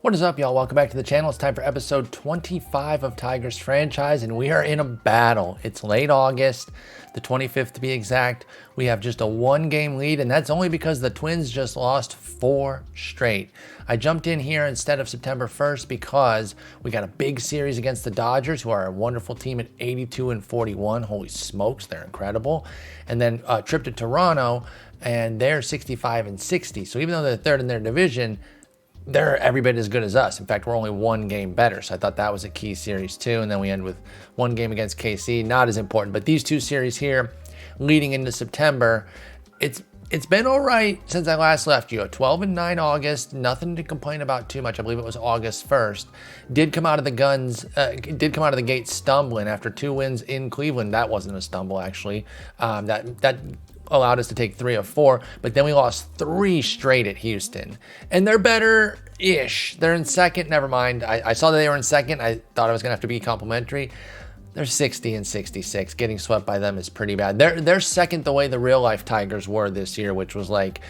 What is up, y'all? Welcome back to the channel. It's time for episode 25 of Tigers Franchise, and we are in a battle. It's late August, the 25th to be exact. We have just a one-game lead, and that's only because the Twins just lost 4 straight. I jumped in here instead of September 1st because we got a big series against the Dodgers, who are a wonderful team at 82-41. Holy smokes, they're incredible. And then a trip to Toronto, and they're 65-60. So even though they're third in their division, they're every bit as good as us. In fact, we're only one game better. So I thought that was a key series too. And then we end with one game against KC. Not as important, but these two series here leading into September, it's been all right since I last left you. 12-9 August, nothing to complain about too much. I believe it was August 1st. Did come out of the gate stumbling after 2 wins in Cleveland. That wasn't a stumble, actually. That allowed us to take 3 of 4, but then we lost 3 straight at Houston. And they're better-ish. They're in second. Never mind. I saw that they were in second. I thought I was going to have to be complimentary. They're 60-66. Getting swept by them is pretty bad. They're second the way the real-life Tigers were this year, which was like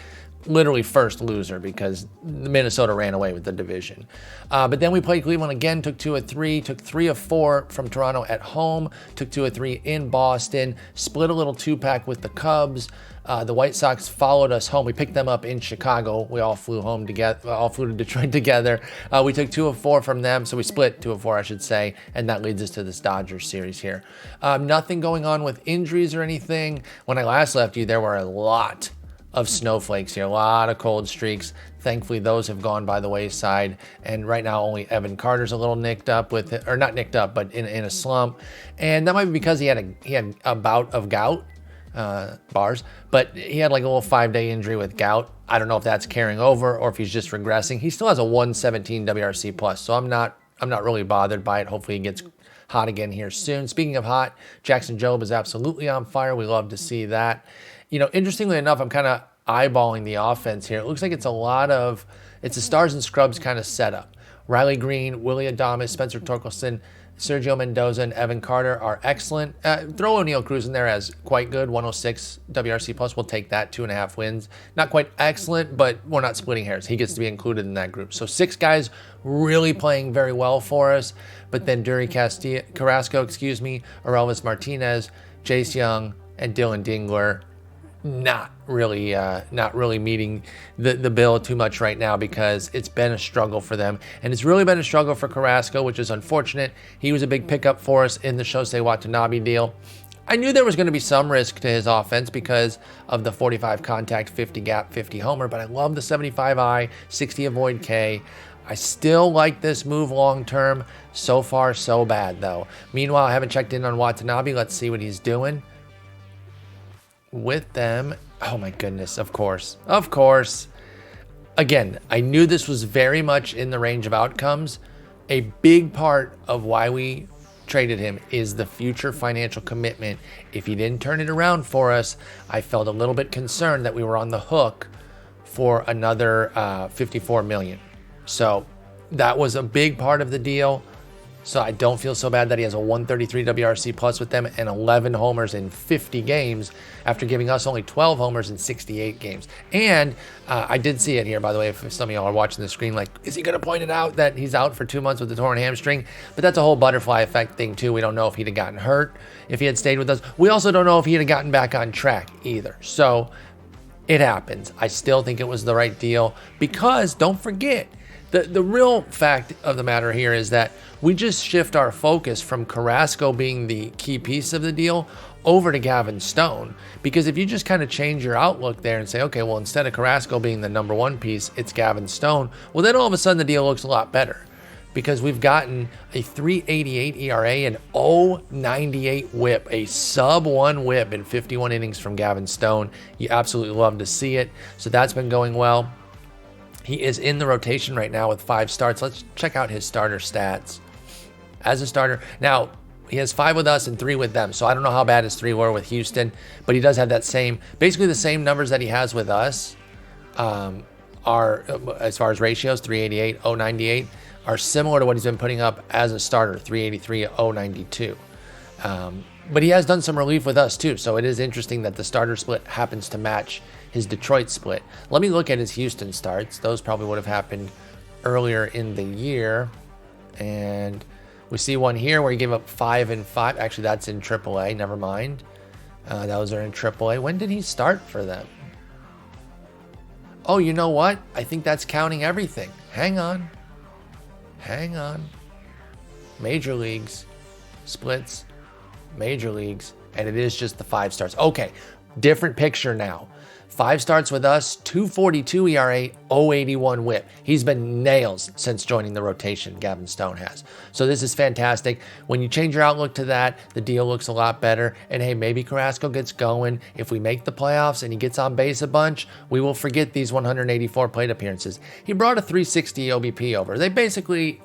literally first loser because Minnesota ran away with the division. But then we played Cleveland again, took 2 of 3, took 3 of 4 from Toronto at home, took 2 of 3 in Boston, split a little 2-pack with the Cubs. The White Sox followed us home. We picked them up in Chicago. We all flew home together, all flew to Detroit together. We took 2 of 4 from them, so we split 2 of 4, I should say, and that leads us to this Dodgers series here. Nothing going on with injuries or anything. When I last left you, there were a lot of snowflakes here, a lot of cold streaks. Thankfully, those have gone by the wayside, and right now only Evan Carter's a little nicked up with it, or not nicked up, but in a slump, and that might be because he had a bout of gout, bars, but he had like a little 5-day injury with gout. I don't know if that's carrying over or if he's just regressing. He still has a 117 WRC plus, so I'm not really bothered by it. Hopefully, he gets hot again here soon. Speaking of hot, Jackson Jobe is absolutely on fire. We love to see that. You know, interestingly enough, I'm kind of eyeballing the offense here. It looks like it's a stars and scrubs kind of setup. Riley Green, Willie Adames, Spencer Torkelson, Sergio Mendoza, and Evan Carter are excellent. Throw O'Neill Cruz in there as quite good, 106 WRC plus. We'll take that, 2.5 wins. Not quite excellent, but we're not splitting hairs. He gets to be included in that group. So 6 guys really playing very well for us. But then Carrasco, Orelvis Martinez, Jace Young, and Dylan Dingler not really meeting the bill too much right now because it's been a struggle for them. And it's really been a struggle for Carrasco, which is unfortunate. He was a big pickup for us in the Shosei Watanabe deal. I knew there was going to be some risk to his offense because of the 45 contact, 50 gap, 50 homer, but I love the 75 60 avoid K. I still like this move long term. So far, so bad, though. Meanwhile, I haven't checked in on Watanabe. Let's see what he's doing with them. Oh my goodness, of course. Again, I knew this was very much in the range of outcomes. A big part of why we traded him is the future financial commitment. If he didn't turn it around for us, I felt a little bit concerned that we were on the hook for another $54 million. So that was a big part of the deal. So I don't feel so bad that he has a 133 WRC plus with them and 11 homers in 50 games after giving us only 12 homers in 68 games. And I did see it here, by the way, if some of y'all are watching the screen, like, is he going to point it out that he's out for 2 months with the torn hamstring? But that's a whole butterfly effect thing, too. We don't know if he'd have gotten hurt if he had stayed with us. We also don't know if he'd have gotten back on track either. So it happens. I still think it was the right deal because, don't forget, the real fact of the matter here is that we just shift our focus from Carrasco being the key piece of the deal over to Gavin Stone. Because if you just kind of change your outlook there and say, okay, well, instead of Carrasco being the number 1 piece, it's Gavin Stone, well, then all of a sudden the deal looks a lot better. Because we've gotten a 3.88 ERA and 0.98 whip, a sub-1 whip in 51 innings from Gavin Stone. You absolutely love to see it. So that's been going well. He is in the rotation right now with 5 starts. Let's check out his starter stats. As a starter, now he has 5 with us and 3 with them. So I don't know how bad his 3 were with Houston, but he does have that basically the same numbers that he has with us. Are as far as ratios, 388, 098, are similar to what he's been putting up as a starter, 383, 092. But he has done some relief with us too, so it is interesting that the starter split happens to match his Detroit split. Let me look at his Houston starts. Those probably would have happened earlier in the year. And we see one here where he gave up 5 and 5. Actually, that's in AAA. Never mind. Those are in AAA. When did he start for them? Oh, you know what? I think that's counting everything. Hang on. Hang on. Major leagues. Splits. Major leagues. And it is just the 5 starts. Okay. Different picture now. 5 starts with us, 2.42 ERA, 0.81 WHIP. He's been nails since joining the rotation, Gavin Stone has. So this is fantastic. When you change your outlook to that, the deal looks a lot better. And hey, maybe Carrasco gets going. If we make the playoffs and he gets on base a bunch, we will forget these 184 plate appearances. He brought a 360 OBP over. They basically,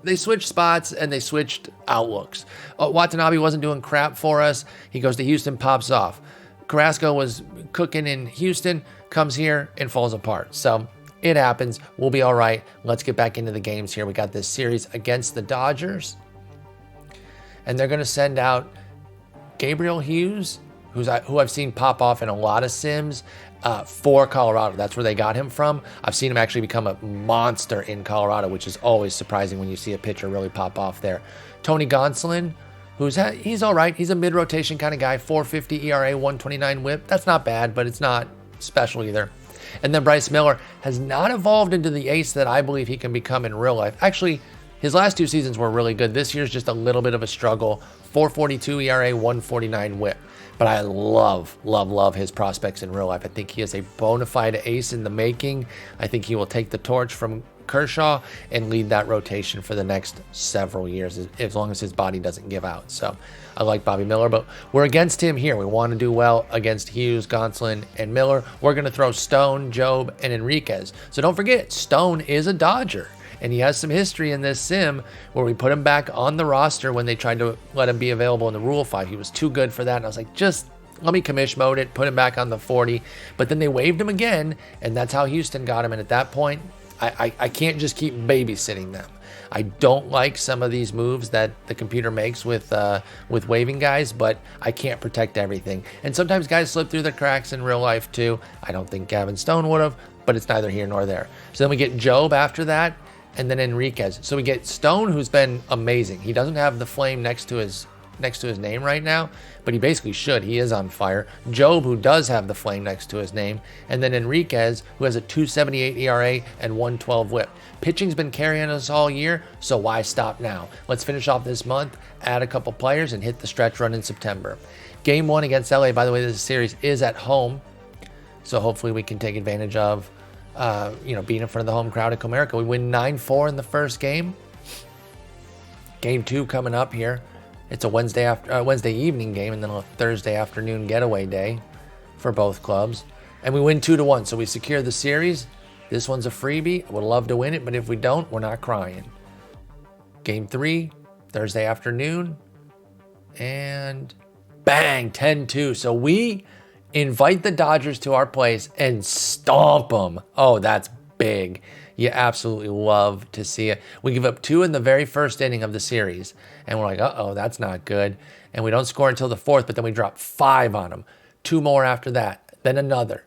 they switched spots and they switched outlooks. Watanabe wasn't doing crap for us. He goes to Houston, pops off. Carrasco was cooking in Houston, comes here and falls apart. So it happens. We'll be all right. Let's get back into the games here. We got this series against the Dodgers. And they're going to send out Gabriel Hughes, who I've seen pop off in a lot of sims for Colorado. That's where they got him from. I've seen him actually become a monster in Colorado, which is always surprising when you see a pitcher really pop off there. Tony Gonsolin, he's all right. He's a mid-rotation kind of guy, 4.50 ERA, 1.29 WHIP. That's not bad, but it's not special either. And then Bryce Miller has not evolved into the ace that I believe he can become in real life. Actually, his last 2 seasons were really good. This year's just a little bit of a struggle. 4.42 ERA, 1.49 WHIP. But I love his prospects in real life. I think he is a bona fide ace in the making. I think he will take the torch from Kershaw and lead that rotation for the next several years, as long as his body doesn't give out. So I like Bobby Miller, but we're against him here. We want to do well against Hughes, Gonsolin, and Miller. We're going to throw Stone, Job, and Enriquez. So don't forget, Stone is a Dodger, and he has some history in this sim where we put him back on the roster when they tried to let him be available in the Rule 5. He was too good for that, and I was like, just let me commish mode it, put him back on the 40. But then they waived him again, and that's how Houston got him. And at that point, I can't just keep babysitting them. I don't like some of these moves that the computer makes with waiving guys, but I can't protect everything. And sometimes guys slip through the cracks in real life too. I don't think Gavin Stone would have, but it's neither here nor there. So then we get Job after that, and then Enriquez. So we get Stone, who's been amazing. He doesn't have the flame next to his name right now, but he basically should. He is on fire. Job, who does have the flame next to his name, and then Enriquez, who has a 2.78 ERA and 1.12 WHIP. Pitching's been carrying us all year, so why stop now? Let's finish off this month, add a couple players, and hit the stretch run in September. Game 1 against LA, by the way, this series is at home, so hopefully we can take advantage of being in front of the home crowd at Comerica. We win 9-4 in the first game. Game 2 coming up here. It's a Wednesday evening game, and then a Thursday afternoon getaway day for both clubs. And we win 2-1, so we secure the series. This one's a freebie. I would love to win it, but if we don't, we're not crying. Game 3, Thursday afternoon, and bang, 10-2. So we invite the Dodgers to our place and stomp them. Oh, that's big. You absolutely love to see it. We give up 2 in the very first inning of the series, and we're like, uh-oh, that's not good. And we don't score until the 4th, but then we drop 5 on them. 2 more after that, then another.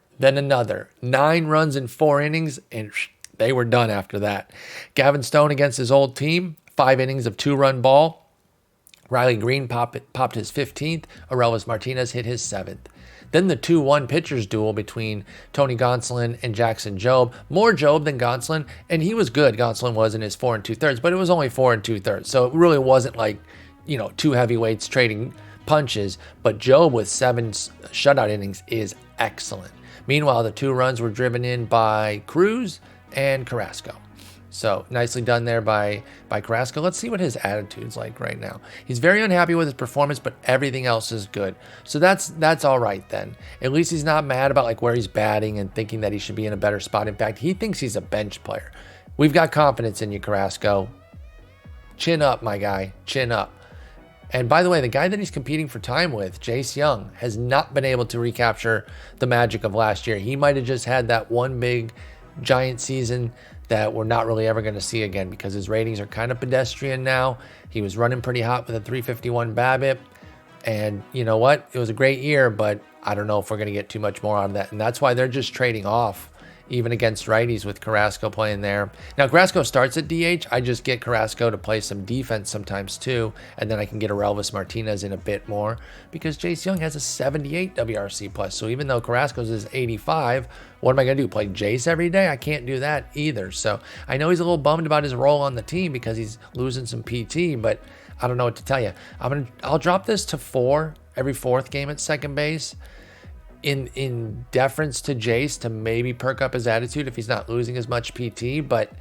9 runs in 4 innings, and they were done after that. Gavin Stone against his old team, 5 innings of 2-run ball. Riley Green popped his 15th. Arelis Martinez hit his 7th. Then the 2-1 pitchers duel between Tony Gonsolin and Jackson Job. More Job than Gonsolin, and he was good. Gonsolin was in his 4 2/3, but it was only 4 2/3. So it really wasn't like, 2 heavyweights trading punches. But Job with 7 shutout innings is excellent. Meanwhile, the 2 runs were driven in by Cruz and Carrasco. So nicely done there by Carrasco. Let's see what his attitude's like right now. He's very unhappy with his performance, but everything else is good. So that's all right then. At least he's not mad about like where he's batting and thinking that he should be in a better spot. In fact, he thinks he's a bench player. We've got confidence in you, Carrasco. Chin up, my guy. Chin up. And by the way, the guy that he's competing for time with, Jace Young, has not been able to recapture the magic of last year. He might have just had that one big giant season that we're not really ever going to see again because his ratings are kind of pedestrian now. He was running pretty hot with a 351 BABIP. And you know what? It was a great year, but I don't know if we're going to get too much more out of that. And that's why they're just trading off even against righties with Carrasco playing there. Now, Carrasco starts at DH. I just get Carrasco to play some defense sometimes too, and then I can get Aurelvis Martinez in a bit more because Jace Young has a 78 WRC plus. So even though Carrasco's is 85, what am I going to do? Play Jace every day? I can't do that either. So I know he's a little bummed about his role on the team because he's losing some PT, but I don't know what to tell you. I'll drop this to 4 every 4th game at second base. In deference to Jace to maybe perk up his attitude if he's not losing as much PT, but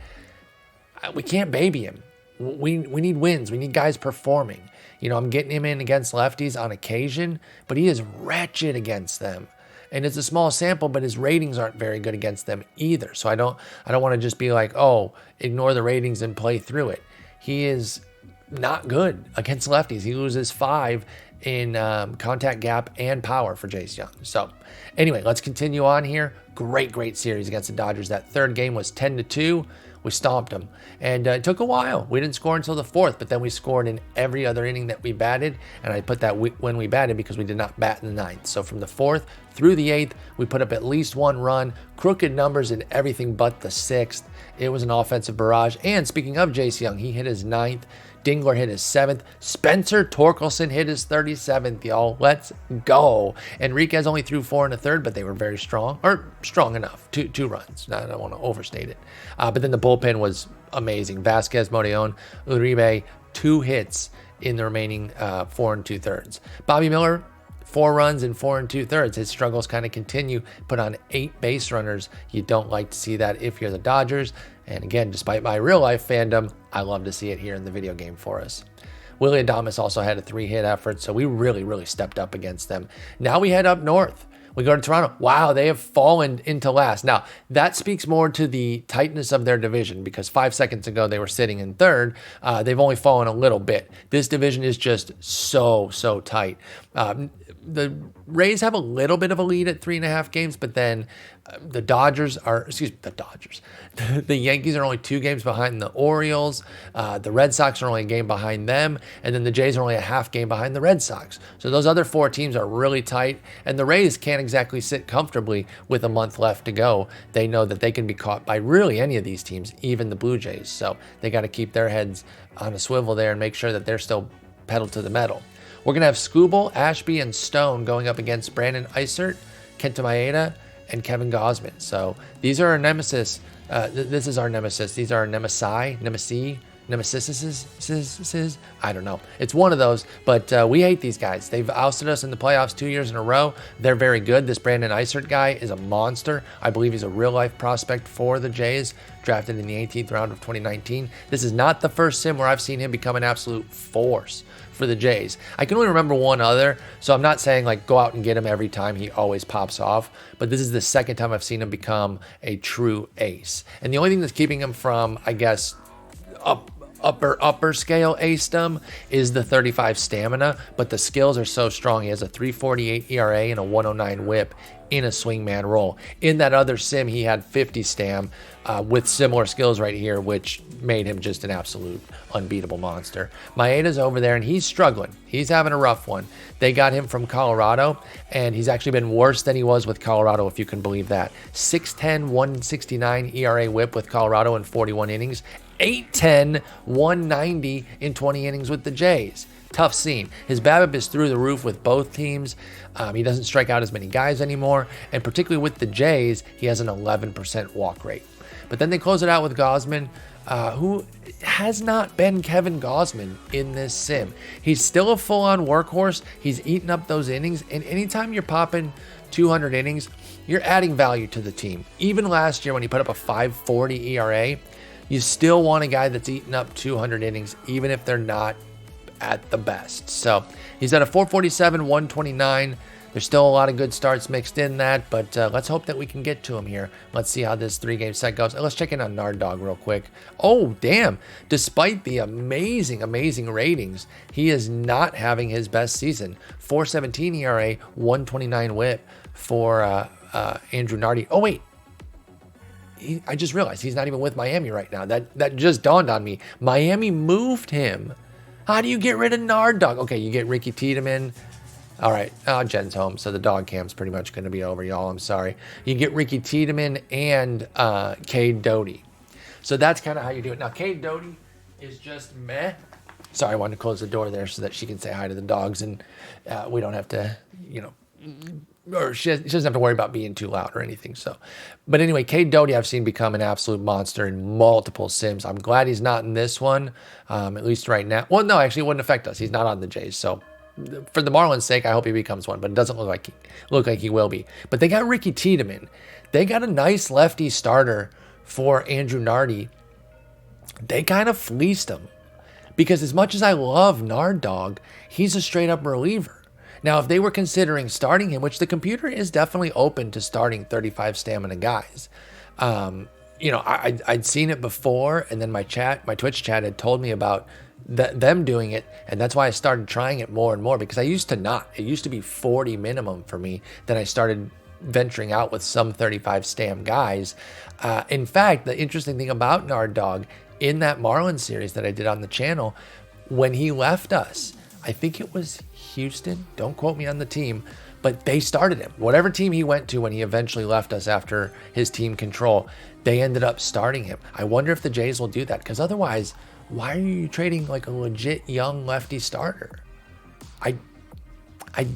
we can't baby him. We need wins. We need guys performing. You know, I'm getting him in against lefties on occasion, but he is wretched against them. And it's a small sample, but his ratings aren't very good against them either. So I don't want to just be like, oh, ignore the ratings and play through it. He is not good against lefties. He loses 5 in contact gap and power for Jace Young. So anyway, let's continue on here. Great series against the Dodgers. That 3rd game was 10-2. We stomped them, and it took a while. We didn't score until the 4th, but then we scored in every other inning that we batted, and I put that when we batted because we did not bat in the 9th. So from the 4th through the 8th, we put up at least 1 run, crooked numbers in everything but the 6th. It was an offensive barrage, and speaking of Jace Young, he hit his 9th. Dingler hit his 7th. Spencer Torkelson hit his 37th, y'all. Let's go. Enriquez only threw 4 1/3, but they were very strong, or strong enough. Two runs. I don't want to overstate it. But then the bullpen was amazing. Vasquez, Modeon, Uribe, 2 hits in the remaining 4 2/3. Bobby Miller, 4 runs and 4 2/3. His struggles kind of continue. Put on 8 base runners. You don't like to see that if you're the Dodgers. And again, despite my real life fandom, I love to see it here in the video game for us. Willie Adames also had a 3-hit effort, so we really stepped up against them. Now we head up north. We go to Toronto. Wow, they have fallen into last. Now, that speaks more to the tightness of their division because 5 seconds ago they were sitting in 3rd. They've only fallen a little bit. This division is just so tight. The Rays have a little bit of a lead at 3.5 games, but then the Yankees are only 2 games behind the Orioles. The Red Sox are only a game behind them, and then the Jays are only a half game behind the Red Sox. So those other 4 teams are really tight, and the Rays can't exactly sit comfortably with a month left to go. They know that they can be caught by really any of these teams, even the Blue Jays. So they got to keep their heads on a swivel there and make sure that they're still pedal to the metal. We're going to have Skubal, Ashby, and Stone going up against Brandon Eisert, Kenta Maeda, and Kevin Gausman. So these are our nemesis. This is our nemesis. These are our nemesis. I don't know. It's one of those, but we hate these guys. They've ousted us in the playoffs 2 years in a row. They're very good. This Brandon Eisert guy is a monster. I believe he's a real-life prospect for the Jays, drafted in the 18th round of 2019. This is not the first sim where I've seen him become an absolute force for the Jays. I can only remember one other, so I'm not saying like go out and get him every time he always pops off, but this is the second time I've seen him become a true ace. And the only thing that's keeping him from, I guess, upper scale acedom is the 35 stamina, but the skills are so strong. He has a 3.48 ERA and a 109 whip in a swingman role. In that other sim, he had 50 stam with similar skills right here, which made him just an absolute unbeatable monster. Maeda's over there, and he's struggling. He's having a rough one. They got him from Colorado, and he's actually been worse than he was with Colorado, if you can believe that. 6.10, 169 ERA whip with Colorado in 41 innings. 8.10, 190 in 20 innings with the Jays. Tough scene. His BABIP is through the roof with both teams. He doesn't strike out as many guys anymore, and particularly with the Jays, he has an 11% walk rate. But then they close it out with Gausman, who has not been Kevin Gausman in this sim. He's still a full-on workhorse. He's eaten up those innings, and anytime you're popping 200 innings, you're adding value to the team. Even last year when he put up a 5.40 ERA, you still want a guy that's eaten up 200 innings, even if they're not at the best. So he's at a 4.47, 129. There's still a lot of good starts mixed in that, but let's hope that we can get to him here. Let's see how this 3-game set goes. Let's check in on Nardog real quick. Oh, damn. Despite the amazing ratings, he is not having his best season. 4.17 ERA, 129 whip for Andrew Nardi. Oh, wait. I just realized he's not even with Miami right now. That just dawned on me. Miami moved him. How do you get rid of Nardog? Okay, you get Ricky Tiedemann. All right, Jen's home, so the dog cam's pretty much going to be over, y'all. I'm sorry. You get Ricky Tiedemann and Cade Doty. So that's kind of how you do it. Now, Cade Doty is just meh. Sorry, I wanted to close the door there so that she can say hi to the dogs, and we don't have to, or she doesn't have to worry about being too loud or anything. So, but anyway, Cade Doty I've seen become an absolute monster in multiple sims. I'm glad he's not in this one, at least right now. Well, no, actually, it wouldn't affect us. He's not on the Jays, so for the Marlins' sake, I hope he becomes one, but it doesn't look like he will be. But they got Ricky Tiedemann. They got a nice lefty starter for Andrew Nardi. They kind of fleeced him because as much as I love Nard Dog, he's a straight up reliever. Now, if they were considering starting him, which the computer is definitely open to starting 35 stamina guys, I'd seen it before, and then my Twitch chat had told me about them doing it, and that's why I started trying it more and more, because I used to not. It used to be 40 minimum for me. Then I started venturing out with some 35 stam guys. In fact, the interesting thing about Nard Dog, in that Marlins series that I did on the channel, when he left us, I think it was Houston, don't quote me on the team, but they started him. Whatever team he went to when he eventually left us after his team control, they ended up starting him. I wonder if the Jays will do that, because otherwise, why are you trading like a legit young lefty starter? I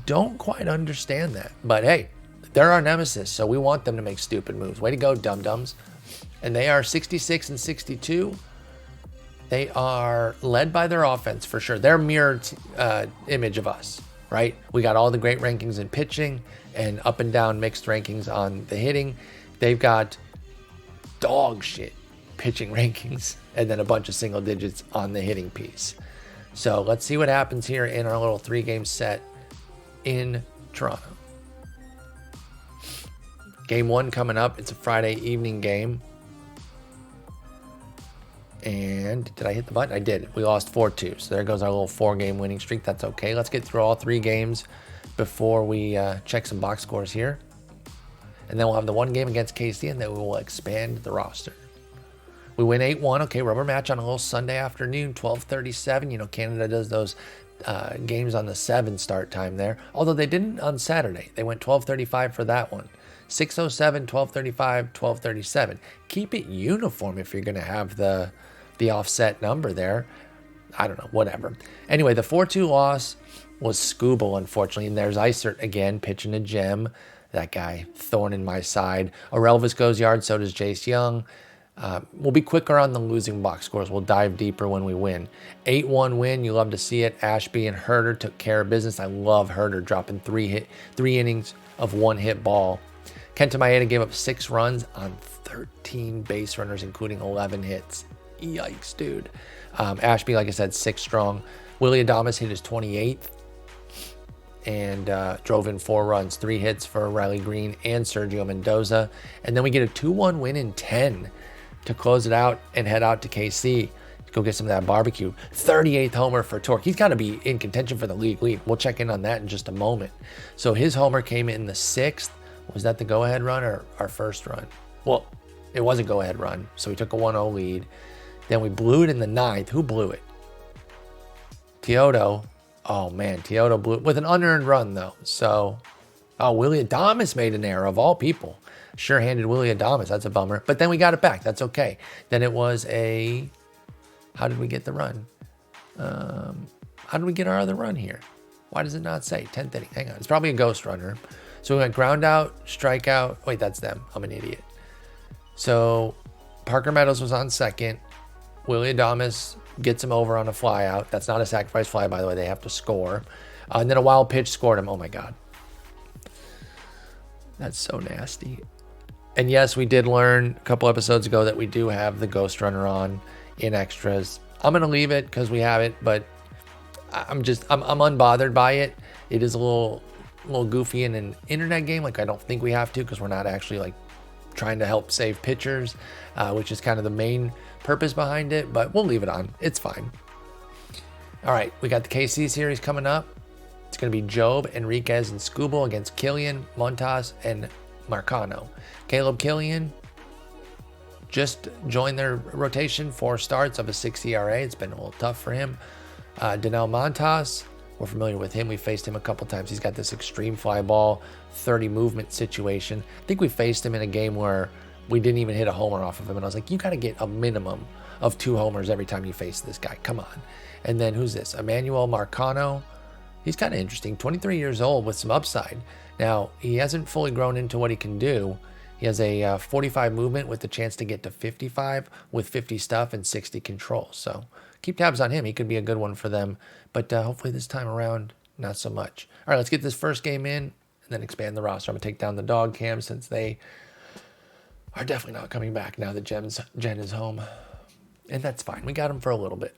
don't quite understand that. But hey, they're our nemesis, so we want them to make stupid moves. Way to go, dum-dums. And they are 66 and 62. They are led by their offense for sure. They're a mirror image of us, right? We got all the great rankings in pitching and up and down mixed rankings on the hitting. They've got dog shit pitching rankings and then a bunch of single digits on the hitting piece. So let's see what happens here in our little 3-game set in Toronto. Game 1 coming up. It's a Friday evening game. And did I hit the button? I did. We lost 4-2. So there goes our little 4-game winning streak. That's okay. Let's get through all 3 games before we check some box scores here. And then we'll have the 1 game against KC, and then we will expand the roster. We win 8-1. Okay, rubber match on a little Sunday afternoon, 12:37. Canada does those games on the 7 start time there. Although they didn't on Saturday. They went 12:35 for that one. 6:07, 12:35, 12:37. Keep it uniform if you're going to have the offset number there. I don't know, whatever. Anyway, the 4-2 loss was Scooble, unfortunately. And there's Isert again, pitching a gem. That guy, thorn in my side. Orelvis goes yard, so does Jace Young. We'll be quicker on the losing box scores. We'll dive deeper when we win. 8-1 win. You love to see it. Ashby and Herder took care of business. I love Herder dropping 3 innings of 1-hit ball. Kenta Maeda gave up 6 runs on 13 base runners, including 11 hits. Yikes, dude. Ashby, like I said, 6 strong. Willie Adames hit his 28th and drove in 4 runs, 3 hits for Riley Green and Sergio Mendoza. And then we get a 2-1 win in 10 to close it out and head out to KC to go get some of that barbecue. 38th homer for Torque. He's got to be in contention for the league lead. We'll check in on that in just a moment. So his homer came in the 6th. Was that the go-ahead run or our first run? Well, it was a go-ahead run, so we took a 1-0 lead. Then we blew it in the 9th. Who blew it? Teodo. Oh, man, Teodo blew it with an unearned run, though. So, Willie Adames made an error, of all people. Sure-handed Willie Adames. That's a bummer. But then we got it back. That's okay. Then it was a... How did we get the run? How did we get our other run here? Why does it not say 10th inning? Hang on. It's probably a ghost runner. So we went ground out, strikeout. Wait, that's them. I'm an idiot. So Parker Meadows was on second. Willie Adames gets him over on a fly out. That's not a sacrifice fly, by the way. They have to score. And then a wild pitch scored him. Oh, my God. That's so nasty. And yes, we did learn a couple episodes ago that we do have the ghost runner on in extras. I'm going to leave it because we have it, but I'm unbothered by it. It is a little goofy in an internet game. Like, I don't think we have to because we're not actually like trying to help save pitchers, which is kind of the main purpose behind it, but we'll leave it on. It's fine. All right, we got the KC series coming up. It's going to be Job, Enriquez, and Scooble against Killian, Montas, and Marcano. Caleb Killian just joined their rotation, 4 starts of a 6 ERA. It's been a little tough for him. Danel Montas, We're familiar with him. We faced him a couple times. He's got this extreme fly ball, 30 movement situation. I think we faced him in a game where we didn't even hit a homer off of him. And I was like, you got to get a minimum of 2 homers every time you face this guy. Come on. And then who's this? Emmanuel Marcano. He's kind of interesting. 23 years old with some upside. Now, he hasn't fully grown into what he can do. He has a 45 movement with the chance to get to 55 with 50 stuff and 60 control. So keep tabs on him. He could be a good one for them. But hopefully this time around, not so much. All right, let's get this first game in and then expand the roster. I'm going to take down the dog cam since they are definitely not coming back now that Jen is home. And that's fine. We got him for a little bit.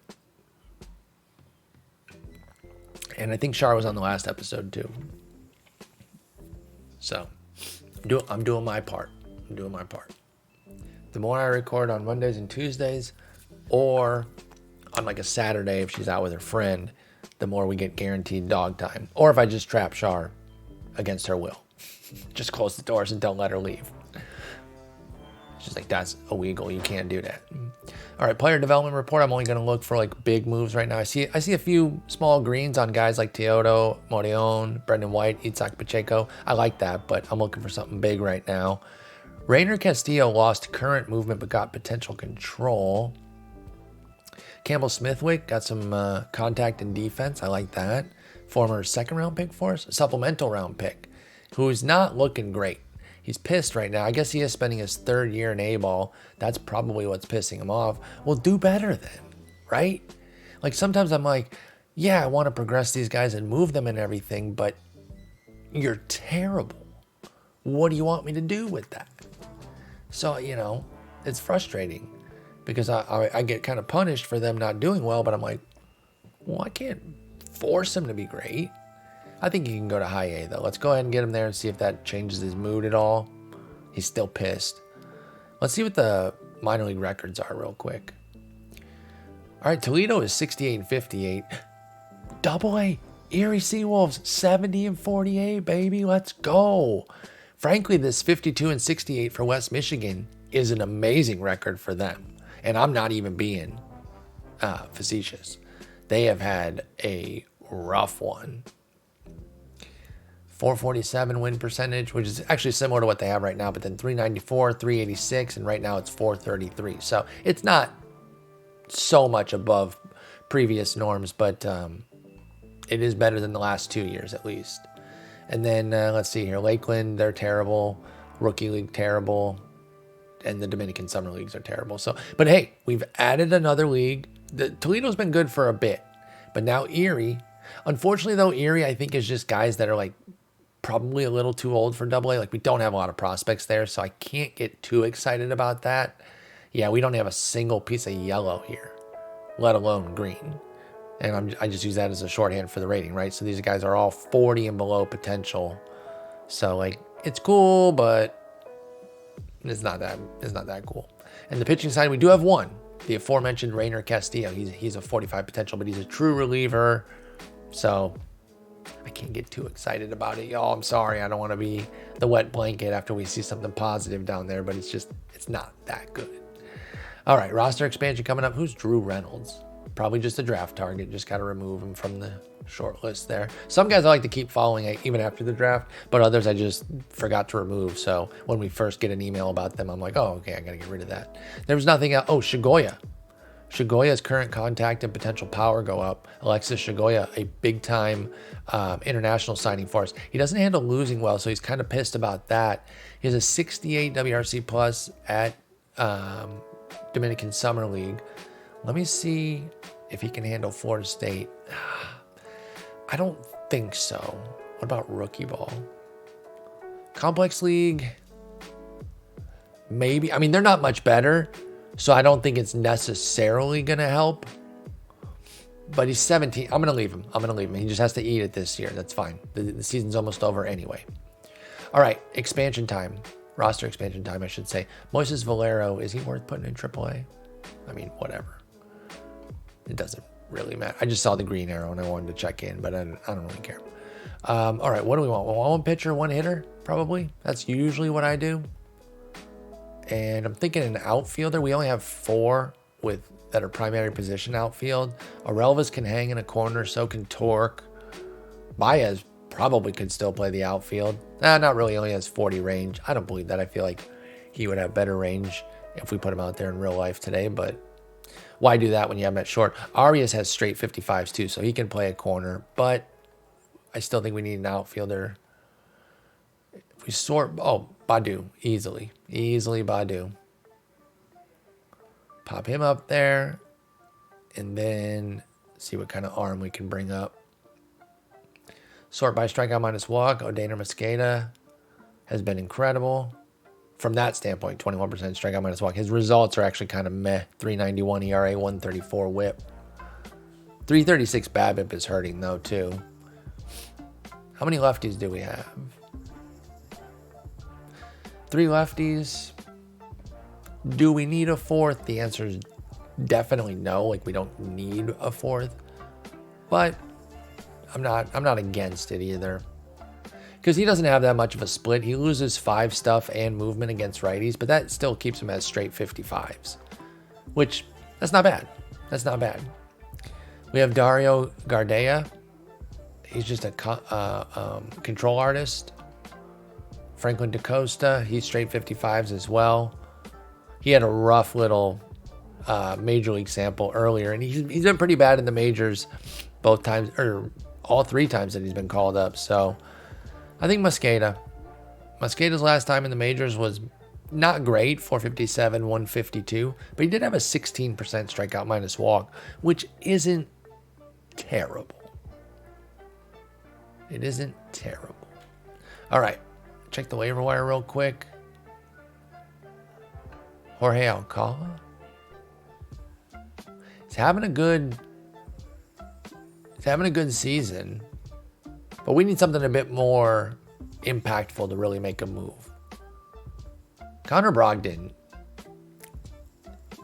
And I think Shar was on the last episode too. So I'm doing my part. The more I record on Mondays and Tuesdays, or on like a Saturday if she's out with her friend, the more we get guaranteed dog time. Or if I just trap Shar against her will. Just close the doors and don't let her leave. She's like, that's illegal. You can't do that. All right, player development report. I'm only going to look for like big moves right now. I see a few small greens on guys like Teodo, Morion, Brendan White, Itzhak Pacheco. I like that, but I'm looking for something big right now. Rainer Castillo lost current movement but got potential control. Campbell Smithwick got some contact and defense. I like that. Former second round pick for us, supplemental round pick, who's not looking great. He's pissed right now. I guess he is spending his 3rd year in A-ball. That's probably what's pissing him off. Well, do better then, right? Like sometimes I'm like, yeah, I want to progress these guys and move them and everything, but you're terrible. What do you want me to do with that? So, it's frustrating because I get kind of punished for them not doing well, but I'm like, well, I can't force him to be great. I think he can go to high A, though. Let's go ahead and get him there and see if that changes his mood at all. He's still pissed. Let's see what the minor league records are real quick. All right, Toledo is 68-58. Double A, Erie Seawolves, 70-48, baby. Let's go. Frankly, this 52-68 for West Michigan is an amazing record for them. And I'm not even being facetious. They have had a rough one. 447 win percentage, which is actually similar to what they have right now, but then 394, 386, and right now it's 433. So it's not so much above previous norms, but it is better than the last 2 years at least. And then let's see here, Lakeland, they're terrible. Rookie League, terrible. And the Dominican Summer Leagues are terrible. So, but hey, we've added another league. Toledo's been good for a bit, but now Erie. Unfortunately, though, Erie I think is just guys that are like probably a little too old for Double A. Like we don't have a lot of prospects there, so I can't get too excited about that. Yeah, we don't have a single piece of yellow here, let alone green. And I just use that as a shorthand for the rating, right? So these guys are all 40 and below potential. So like it's cool, but it's not that cool. And the pitching side, we do have one, the aforementioned Rainer Castillo. He's a 45 potential, but he's a true reliever. So I can't get too excited about it, y'all. I'm sorry. I don't want to be the wet blanket after we see something positive down there, but it's not that good. All right, roster expansion coming up. Who's Drew Reynolds? Probably just a draft target. Just got to remove him from the short list there. Some guys I like to keep following even after the draft, but others I just forgot to remove. So when we first get an email about them, I'm like, oh, okay, I got to get rid of that. There was nothing else. Oh, Shigoya. Shigoya's current contact and potential power go up. Alexis Shigoya, a big-time international signing for us. He doesn't handle losing well, so he's kind of pissed about that. He has a 68 WRC plus at Dominican Summer League. Let me see if he can handle Florida State. I don't think so. What about rookie ball? Complex League? Maybe. I mean, they're not much better, so I don't think it's necessarily going to help. But he's 17. I'm going to leave him. He just has to eat it this year. That's fine. The season's almost over anyway. All right, expansion time. Roster expansion time, I should say. Moises Valero, is he worth putting in AAA? I mean, whatever. It doesn't really matter. I just saw the green arrow and I wanted to check in, but I don't really care. All right, what do we want? One pitcher, one hitter, probably. That's usually what I do. And I'm thinking an outfielder. We only have 4 that are primary position outfield. Arelvas can hang in a corner, so can Torque. Baez probably could still play the outfield. Not really. He only has 40 range. I don't believe that. I feel like he would have better range if we put him out there in real life today, but why do that when you have him at short? Arias has straight 55s too, so he can play a corner, but I still think we need an outfielder. If we sort, Badu, easily Badu. Pop him up there, and then see what kind of arm we can bring up. Sort by strikeout minus walk. Odaner Mosqueda has been incredible. From that standpoint, 21% strikeout minus walk. His results are actually kind of meh. 391 ERA, 134 whip. 336 BABIP is hurting, though, too. How many lefties do we have? 3 lefties. Do we need a fourth? The answer is definitely no. Like, we don't need a fourth. But I'm not against it either. Because he doesn't have that much of a split. He loses 5 stuff and movement against righties, but that still keeps him at straight 55s. Which, that's not bad. That's not bad. We have Dario Gardea. He's just a control artist. Franklin DaCosta, he's straight 55s as well. He had a rough little major league sample earlier, and he's been pretty bad in the majors both times, or all 3 times that he's been called up. So I think Mosqueda's last time in the majors was not great, 457, 152, but he did have a 16% strikeout minus walk, which isn't terrible. It isn't terrible. All right, check the waiver wire real quick. Jorge Alcala. He's having a good season, but we need something a bit more impactful to really make a move. Connor Brogdon,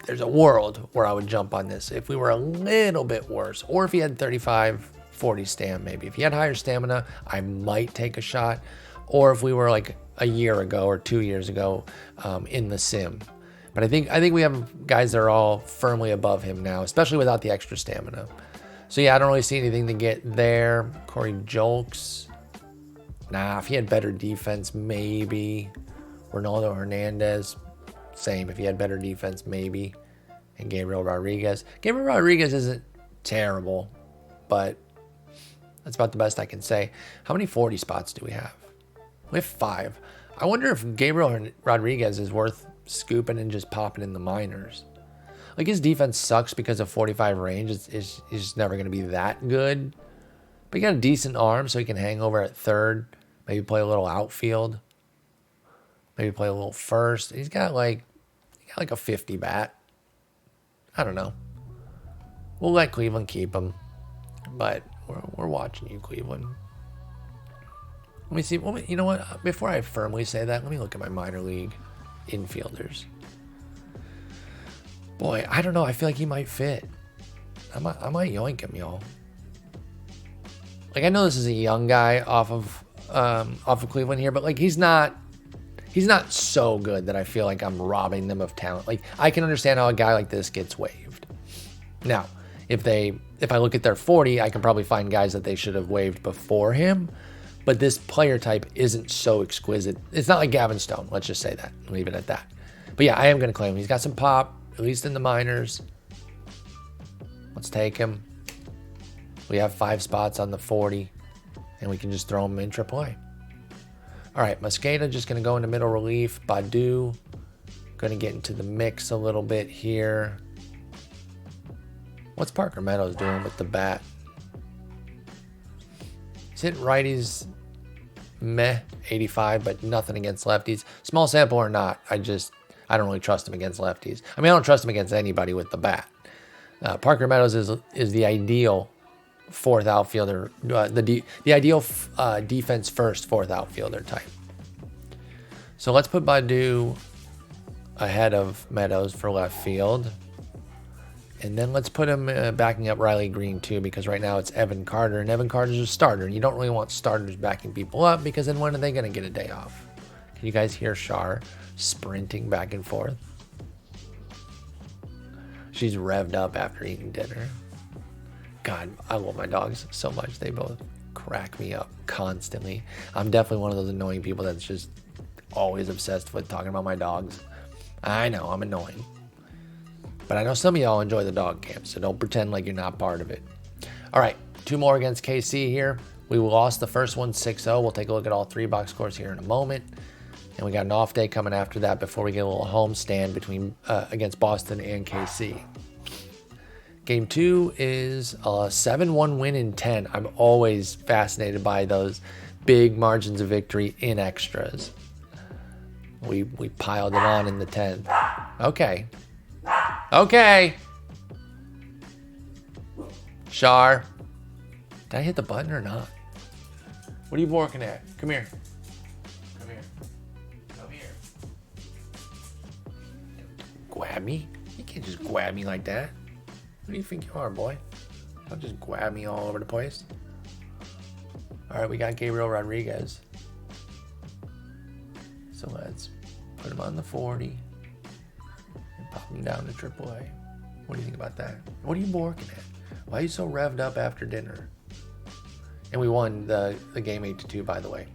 there's a world where I would jump on this if we were a little bit worse, or if he had 35, 40 stam maybe. If he had higher stamina, I might take a shot, or if we were like a year ago or 2 years ago in the sim. But I think we have guys that are all firmly above him now, especially without the extra stamina. So yeah, I don't really see anything to get there. Corey Julks. Nah, if he had better defense, maybe. Ronaldo Hernandez, same. If he had better defense, maybe. And Gabriel Rodriguez. Gabriel Rodriguez isn't terrible, but that's about the best I can say. How many 40 spots do we have? We have 5. I wonder if Gabriel Rodriguez is worth scooping and just popping in the minors. Like, his defense sucks because of 45 range. It's just never going to be that good. But he got a decent arm, so he can hang over at third. Maybe play a little outfield. Maybe play a little first. He's got like a 50 bat. I don't know. We'll let Cleveland keep him. But we're watching you, Cleveland. Let me see. You know what? Before I firmly say that, let me look at my minor league infielders. Boy, I don't know. I feel like he might fit. I might yoink him, y'all. Like, I know this is a young guy off of Cleveland here, but like he's not so good that I feel like I'm robbing them of talent. Like, I can understand how a guy like this gets waived. Now, if I look at their 40, I can probably find guys that they should have waived before him. But this player type isn't so exquisite. It's not like Gavin Stone. Let's just say that. Leave it at that. But yeah, I am going to claim him. He's got some pop, at least in the minors. Let's take him. We have 5 spots on the 40, and we can just throw him in AAA. All right, Mosqueda just going to go into middle relief. Badu going to get into the mix a little bit here. What's Parker Meadows doing with the bat? He's hitting righties, meh, 85, but nothing against lefties. Small sample or not, I don't really trust him against lefties. I mean, I don't trust him against anybody with the bat. Parker Meadows is the ideal fourth outfielder, the ideal defense first fourth outfielder type. So let's put Badu ahead of Meadows for left field. And then let's put him backing up Riley Green too, because right now it's Evan Carter, and Evan Carter's a starter. And you don't really want starters backing people up, because then when are they going to get a day off? Can you guys hear Shar sprinting back and forth? She's revved up after eating dinner. God, I love my dogs so much. They both crack me up constantly. I'm definitely one of those annoying people that's just always obsessed with talking about my dogs. I know, I'm annoying. But I know some of y'all enjoy the dog camp, so don't pretend like you're not part of it. All right, 2 more against KC here. We lost the first one 6-0. We'll take a look at all 3 box scores here in a moment. And we got an off day coming after that before we get a little home stand between against Boston and KC. Game 2 is a 7-1 win in 10. I'm always fascinated by those big margins of victory in extras. We piled it on in the 10th. Okay. Okay. Shar. Did I hit the button or not? What are you barking at? Come here. Come here. Come here. Grab me? You can't just grab me like that. Who do you think you are, boy? Don't just grab me all over the place. All right, we got Gabriel Rodriguez. So let's put him on the 40 and pop him down to AAA. What do you think about that? What are you barking at? Why are you so revved up after dinner? And we won the game 8-2, by the way.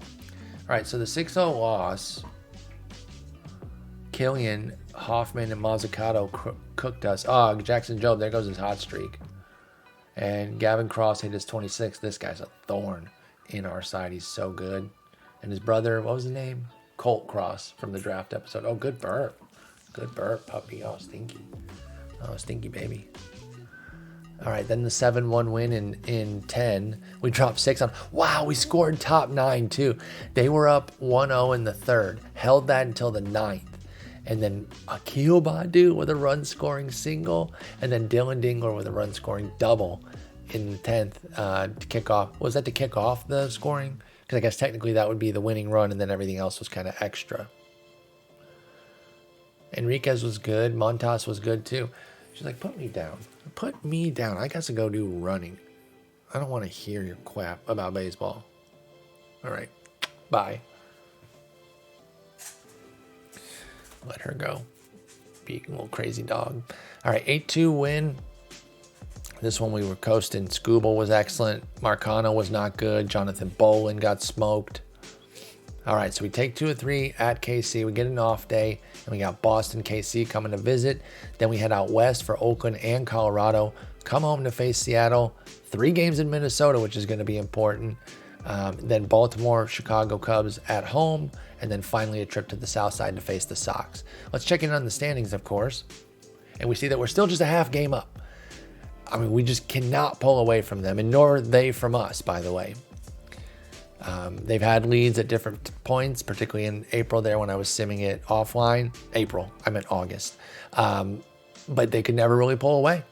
All right, so the 6-0 loss, Killian, Hoffman, and Mazzucato cooked us. Oh, Jackson Jobe, there goes his hot streak. And Gavin Cross hit his 26. This guy's a thorn in our side. He's so good. And his brother, what was his name? Colt Cross from the draft episode. Oh, good burp. Good burp, puppy. Oh, stinky. Oh, stinky baby. All right, then the 7-1 win in 10. We dropped 6 on. Wow, we scored top 9 too. They were up 1-0 in the 3rd. Held that until the 9th. And then Akil Badu with a run-scoring single. And then Dylan Dingler with a run-scoring double in the 10th to kick off. Was that to kick off the scoring? Because I guess technically that would be the winning run, and then everything else was kind of extra. Enriquez was good. Montas was good too. She's like, put me down. Put me down. I got to go do running. I don't want to hear your crap about baseball. All right. Bye. Let her go. Be a little crazy dog. All right. 8-2 win. This one we were coasting. Scooble was excellent. Marcano was not good. Jonathan Bolin got smoked. All right, so we take 2 of 3 at KC. We get an off day, and we got Boston, KC coming to visit. Then we head out west for Oakland and Colorado. Come home to face Seattle. 3 games in Minnesota, which is going to be important. Then Baltimore, Chicago Cubs at home, and then finally a trip to the south side to face the Sox. Let's check in on the standings, of course. And we see that we're still just a half game up. I mean, we just cannot pull away from them, and nor they from us, by the way. They've had leads at different points, particularly in April there when I was simming it offline. April, I meant August. But they could never really pull away.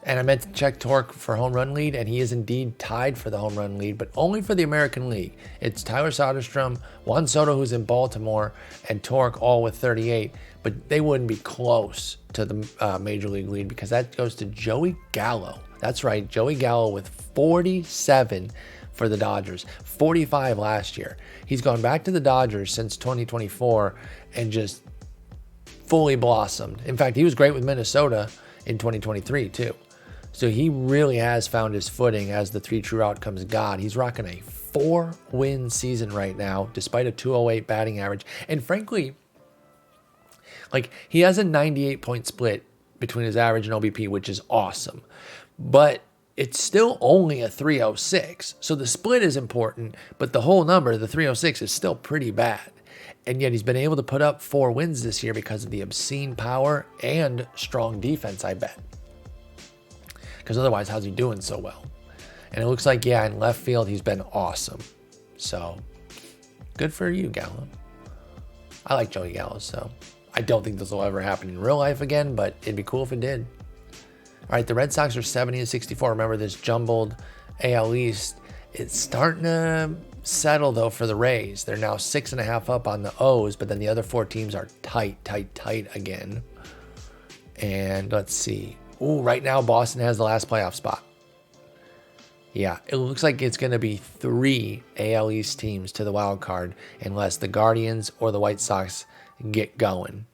And I meant to check Torque for home run lead, and he is indeed tied for the home run lead, but only for the American League. It's Tyler Soderstrom, Juan Soto, who's in Baltimore, and Torque all with 38, but they wouldn't be close to the Major League lead because that goes to Joey Gallo. That's right, Joey Gallo with 47 for the Dodgers, 45 last year. He's gone back to the Dodgers since 2024 and just fully blossomed. In fact, he was great with Minnesota in 2023 too. So he really has found his footing as the 3 true outcomes god. He's rocking a 4-win season right now, despite a 208 batting average. And frankly, like, he has a 98-point split between his average and OBP, which is awesome. But it's still only a 306. So the split is important, but the whole number, the 306, is still pretty bad. And yet he's been able to put up 4 wins this year because of the obscene power and strong defense, I bet. Because otherwise, how's he doing so well? And it looks like, yeah, in left field, he's been awesome. So good for you, Gallo. I like Joey Gallo, so I don't think this will ever happen in real life again, but it'd be cool if it did. All right, the Red Sox are 70-64. Remember this jumbled AL East. It's starting to settle, though, for the Rays. They're now 6.5 up on the O's, but then the other 4 teams are tight again. And let's see. Ooh, right now Boston has the last playoff spot. Yeah, it looks like it's going to be 3 AL East teams to the wild card unless the Guardians or the White Sox get going.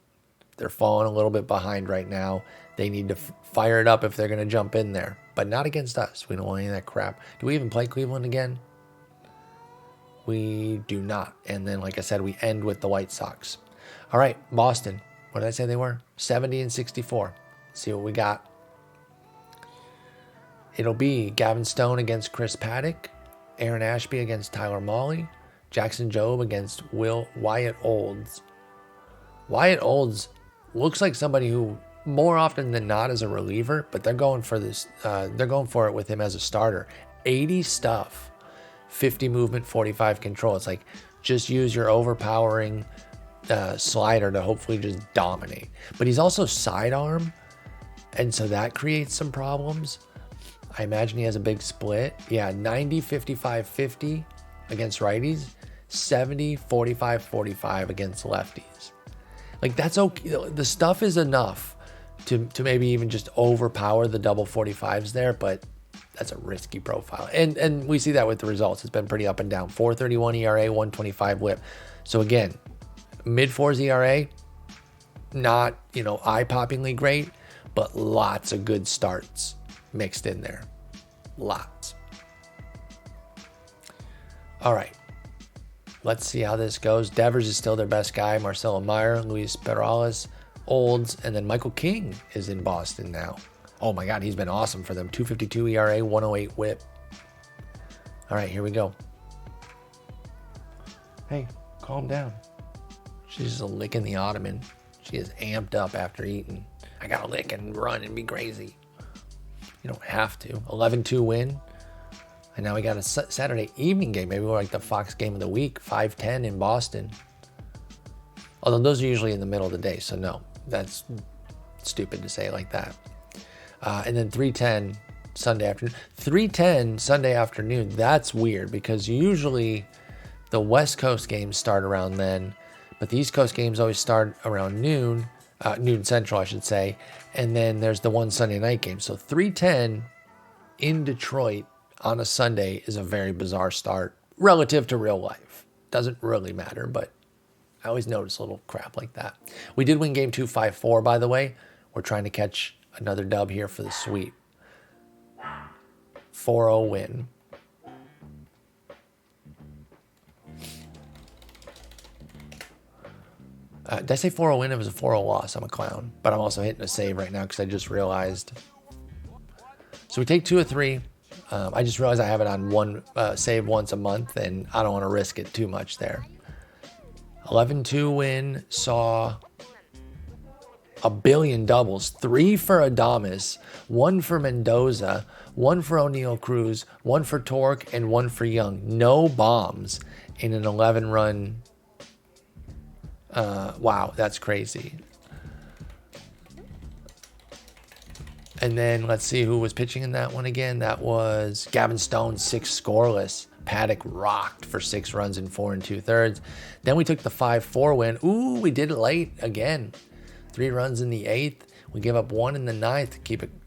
They're falling a little bit behind right now. They need to fire it up if they're going to jump in there. but not against us. We don't want any of that crap. Do we even play Cleveland again? We do not. And then, like I said, we end with the White Sox. All right, Boston. What did I say they were? 70 and 64. See what we got. It'll be Gavin Stone against Chris Paddock, Aaron Ashby against Tyler Mahle, Jackson Jobe against Wyatt Olds. Wyatt Olds looks like somebody who more often than not is a reliever, but they're going for this. They're going for it with him as a starter. 80 stuff, 50 movement, 45 control. It's like just use your overpowering slider to hopefully just dominate. But he's also sidearm, and so that creates some problems. I imagine he has a big split. Yeah, 90, 55, 50 against righties, 70, 45, 45 against lefties. Like, that's okay. The stuff is enough to maybe even just overpower the double 45s there, but that's a risky profile. And we see that with the results. It's been pretty up and down. 4.31 ERA, 125 whip. So again, mid-4s ERA, not, eye-poppingly great, but lots of good starts mixed in there. Lots. All right. Let's see how this goes. Devers is still their best guy. Marcelo Meyer, Luis Perales, Olds, and then Michael King is in Boston now. Oh my God, he's been awesome for them. 2.52 ERA, 108 whip. All right, here we go. Hey, calm down. She's just licking the ottoman. She is amped up after eating. I gotta lick and run and be crazy. You don't have to. 11-2 win. And now we got a Saturday evening game. Maybe we're like the Fox game of the week. 5:10 in Boston. Although those are usually in the middle of the day. So no, that's stupid to say it like that. And then 3:10 Sunday afternoon. 3:10 Sunday afternoon. That's weird because usually the West Coast games start around then. But the East Coast games always start around noon. Noon Central, I should say. And then there's the one Sunday night game. So 3:10 in Detroit on a Sunday is a very bizarre start relative to real life. Doesn't really matter, but I always notice a little crap like that. We did win game 2, 5-4, by the way. We're trying to catch another dub here for the sweep. 4-0 win. Did I say 4-0 win? It was a 4-0 loss. I'm a clown. But I'm also hitting a save right now because I just realized. So we take 2 of 3. I just realized I have it on one save once a month, and I don't want to risk it too much there. 11-2 win saw a billion doubles. 3 for Adames, 1 for Mendoza, 1 for O'Neal Cruz, 1 for Torque, and 1 for Young. No bombs in an 11-run. Wow, that's crazy. And then let's see who was pitching in that one again. That was Gavin Stone, 6 scoreless. Paddock rocked for 6 runs in 4 2/3. Then we took the 5-4 win. Ooh, we did it late again. 3 runs in the 8th. We gave up 1 in the 9th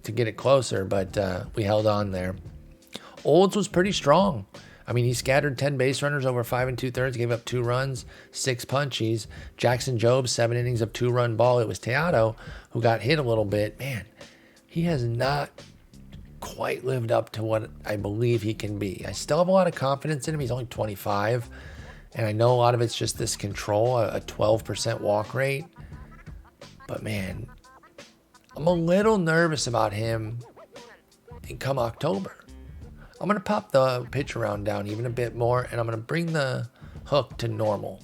to get it closer, but we held on there. Olds was pretty strong. I mean, he scattered 10 base runners over 5 2/3, gave up 2 runs, 6 punchies. Jackson Jobe, 7 innings of 2-run ball. It was Teatto who got hit a little bit. Man, he has not quite lived up to what I believe he can be. I still have a lot of confidence in him. He's only 25, and I know a lot of it's just this control, a 12% walk rate. But man, I'm a little nervous about him come October. I'm going to pop the pitch around down even a bit more, and I'm going to bring the hook to normal.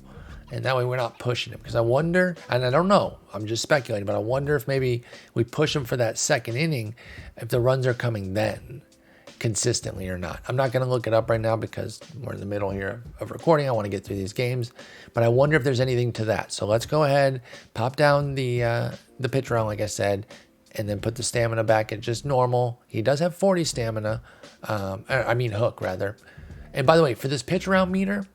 And that way we're not pushing him. Because I wonder, and I don't know, I'm just speculating, but I wonder if maybe we push him for that second inning, if the runs are coming then consistently or not. I'm not going to look it up right now because we're in the middle here of recording. I want to get through these games. But I wonder if there's anything to that. So let's go ahead, pop down the pitch around, like I said, and then put the stamina back at just normal. He does have 40 stamina. Hook, rather. And by the way, for this pitch around meter,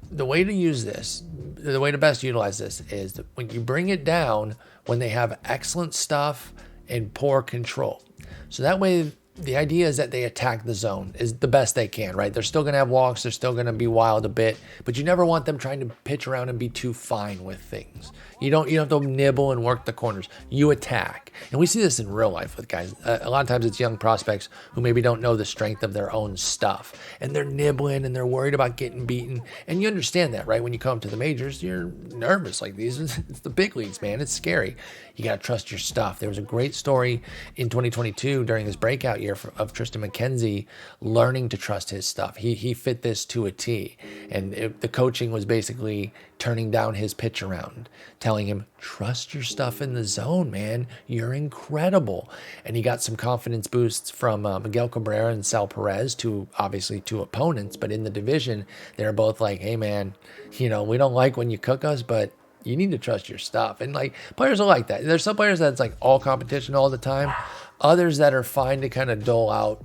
the way to use this, the way to best utilize this is that when you bring it down when they have excellent stuff and poor control. So that way the idea is that they attack the zone is the best they can, right? They're still going to have walks. They're still going to be wild a bit, but you never want them trying to pitch around and be too fine with things. You don't have to nibble and work the corners. You attack. And we see this in real life with guys. A lot of times it's young prospects who maybe don't know the strength of their own stuff. And they're nibbling and they're worried about getting beaten. And you understand that, right? When you come to the majors, you're nervous. Like it's the big leagues, man. It's scary. You got to trust your stuff. There was a great story in 2022 during his breakout year of Tristan McKenzie learning to trust his stuff. He fit this to a T. And the coaching was basically turning down his pitch around, telling him, trust your stuff in the zone, man. You're incredible. And he got some confidence boosts from Miguel Cabrera and Sal Perez, obviously two opponents, but in the division, they're both like, hey, man, we don't like when you cook us, but you need to trust your stuff. And like players are like that. There's some players that's like all competition all the time. Others that are fine to kind of dole out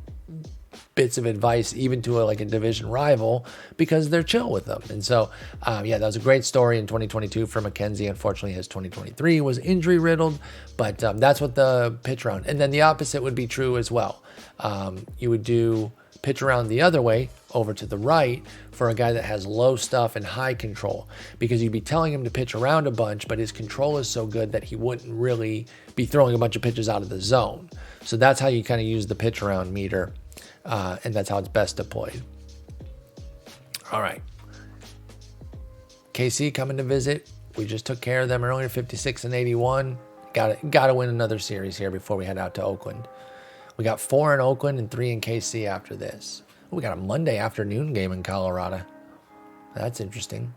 bits of advice even to a division rival because they're chill with them. And so, that was a great story in 2022 for McKenzie. Unfortunately, his 2023 was injury riddled, but that's what the pitch around. And then the opposite would be true as well. You would do pitch around the other way over to the right for a guy that has low stuff and high control, because you'd be telling him to pitch around a bunch, but his control is so good that he wouldn't really be throwing a bunch of pitches out of the zone. So that's how you kind of use the pitch around meter. And that's how it's best deployed. All right. KC coming to visit. We just took care of them earlier, 56-81. Got to win another series here before we head out to Oakland. We got 4 in Oakland and 3 in KC after this. We got a Monday afternoon game in Colorado. That's interesting.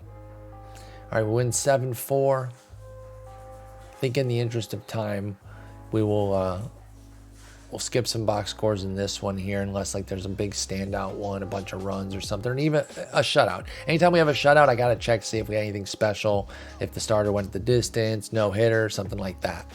All right, we win 7-4. I think in the interest of time, we will... We'll skip some box scores in this one here unless there's a big standout one, a bunch of runs or something, or even a shutout. Anytime we have a shutout, I got to check, see if we got anything special, if the starter went the distance, no hitter, something like that.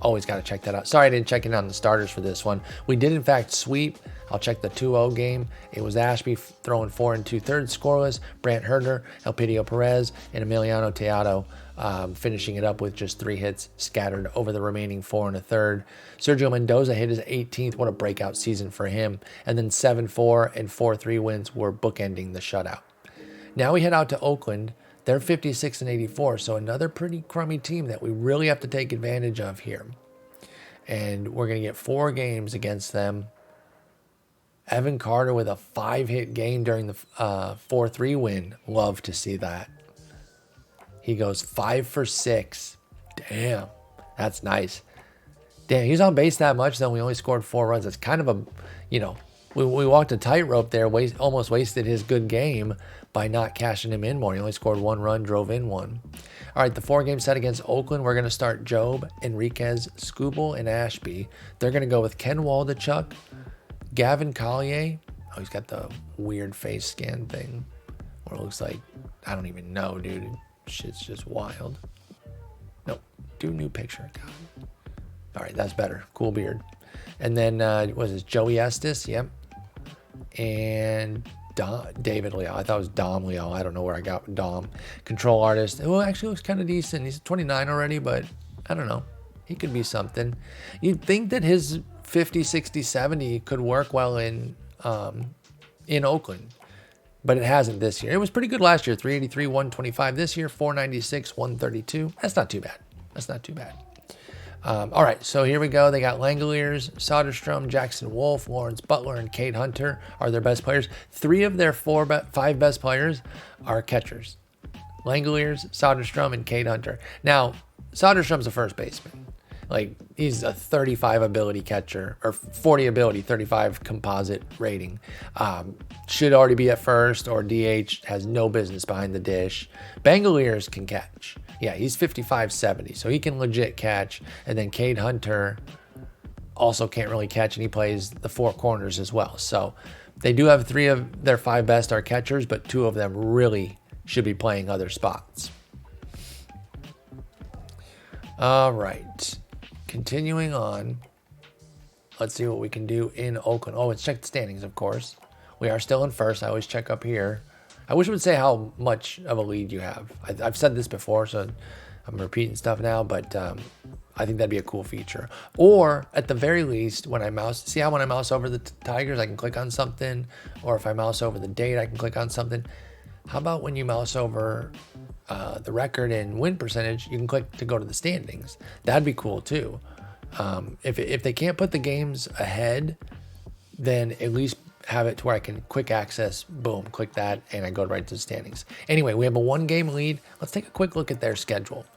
Always got to check that out. Sorry I didn't check in on the starters for this one. We did, in fact, sweep. I'll check the 2-0 game. It was Ashby throwing 4 2/3 scoreless, Brant Herder, Elpidio Perez, and Emiliano Teatro finishing it up with just 3 hits scattered over the remaining 4 1/3. Sergio Mendoza hit his 18th. What a breakout season for him. And then 7-4 and 4-3 wins were bookending the shutout. Now we head out to Oakland. They're 56-84, so another pretty crummy team that we really have to take advantage of here. And we're going to get 4 games against them. Evan Carter with a 5-hit game during the 4-3 win. Love to see that. He goes 5 for 6. Damn, that's nice. Damn, he's on base that much, though. We only scored 4 runs. It's kind of a, we walked a tightrope there, almost wasted his good game by not cashing him in more. He only scored 1 run, drove in 1. All right, the 4-game set against Oakland, we're going to start Job, Enriquez, Skubal, and Ashby. They're going to go with Ken Waldichuk, Gavin Collier. Oh, he's got the weird face scan thing where it looks like, I don't even know, dude. Shit's just wild. Nope, do new picture. God. All right, that's better. Cool beard. And then, what is this? Joey Estes, yep. And David Leal. I thought it was Dom Leal. I don't know where I got Dom. Control artist. Oh, actually looks kind of decent. He's 29 already, but I don't know. He could be something. You'd think that his 50, 60, 70 could work well in Oakland, but it hasn't this year. It was pretty good last year, 383, 125. This year, 496, 132. That's not too bad. All right, so here we go. They got Langoliers, Soderstrom, Jackson Wolf, Lawrence Butler, and Cade Hunter are their best players. 3 of their 5 best players are catchers. Langoliers, Soderstrom, and Cade Hunter. Now, Soderstrom's a first baseman. He's a 35 ability catcher, or 40 ability, 35 composite rating. Should already be at first, or DH, has no business behind the dish. Bangoliers can catch. Yeah, he's 55-70, so he can legit catch. And then Cade Hunter also can't really catch, and he plays the 4 corners as well. So they do have 3 of their 5 best are catchers, but 2 of them really should be playing other spots. All right. Continuing on, let's see what we can do in Oakland. Oh, let's check the standings, of course. We are still in first. I always check up here. I wish it would say how much of a lead you have. I've said this before, so I'm repeating stuff now, but I think that'd be a cool feature. Or at the very least, when I mouse, see how when I mouse over the Tigers, I can click on something, or if I mouse over the date, I can click on something. How about when you mouse over the record and win percentage, you can click to go to the standings? That'd be cool too. If they can't put the games ahead, then at least have it to where I can quick access, boom, click that, and I go right to the standings. Anyway, we have a 1-game lead. Let's take a quick look at their schedule.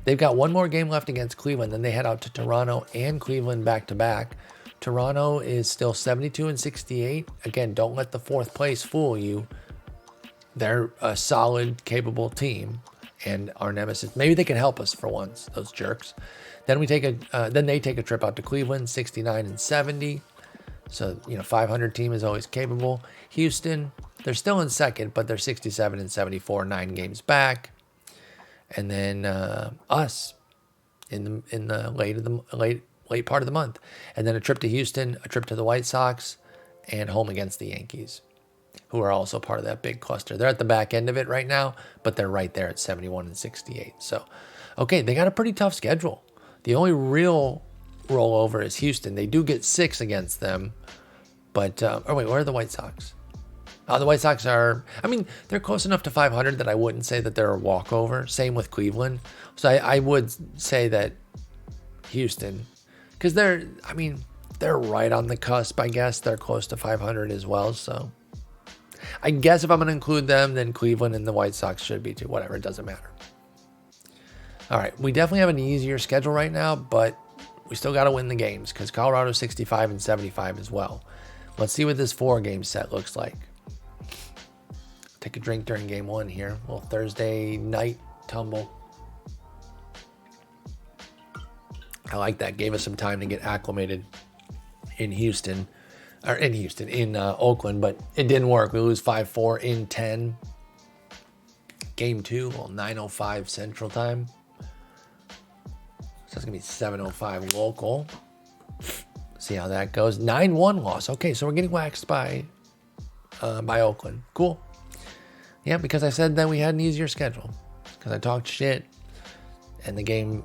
They've got one more game left against Cleveland. Then they head out to Toronto and Cleveland back to back. Toronto is still 72-68. Again, don't let the 4th place fool you. They're a solid, capable team, and our nemesis. Maybe they can help us for once, those jerks. Then they take a trip out to Cleveland, 69-70. So 500 team is always capable. Houston, they're still in second, but they're 67-74, 9 games back. And then us in the late part of the month, and then a trip to Houston, a trip to the White Sox, and home against the Yankees, who are also part of that big cluster. They're at the back end of it right now, but they're right there at 71-68. So, okay, they got a pretty tough schedule. The only real rollover is Houston. They do get 6 against them, but wait, where are the White Sox? The White Sox are, they're close enough to 500 that I wouldn't say that they're a walkover. Same with Cleveland. So I would say that Houston, because they're right on the cusp, I guess. They're close to 500 as well. So I guess if I'm going to include them, then Cleveland and the White Sox should be too. Whatever, it doesn't matter. All right, we definitely have an easier schedule right now, but we still got to win the games because Colorado's 65-75 as well. Let's see what this 4-game set looks like. Take a drink during game 1 here. A little Thursday night tumble. I like that. Gave us some time to get acclimated in Oakland, but it didn't work. We lose 5-4 in 10. Game 2, well, 9:05 Central Time. So it's going to be 7:05 local. See how that goes. 9-1 loss. Okay, so we're getting waxed by Oakland. Cool. Yeah, because I said that we had an easier schedule. Because I talked shit, and the game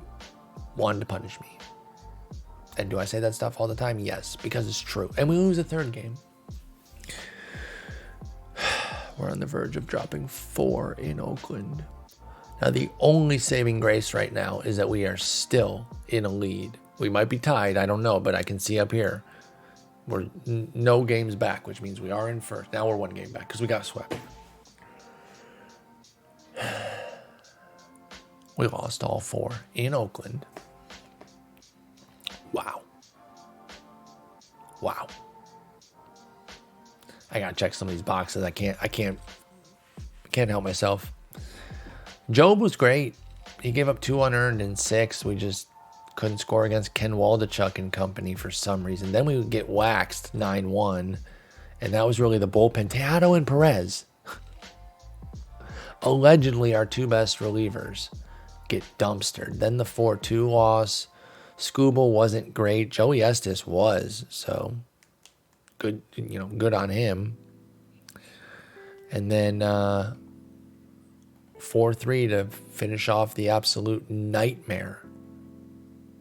wanted to punish me. And do I say that stuff all the time? Yes, because it's true. And we lose the 3rd game. We're on the verge of dropping 4 in Oakland. Now, the only saving grace right now is that we are still in a lead. We might be tied, I don't know, but I can see up here. We're no games back, which means we are in first. Now we're 1 game back because we got swept. We lost all 4 in Oakland. Wow. I gotta check some of these boxes. I can't help myself. Job was great. He gave up 2 unearned in 6. We just couldn't score against Ken Waldachuk and company for some reason. Then we would get waxed 9-1, and that was really the bullpen. Teatro and Perez, allegedly our 2 best relievers, get dumpstered. Then the 4-2 loss. Scooble wasn't great. Joey Estes was, so good, good on him. And then 4-3 to finish off the absolute nightmare.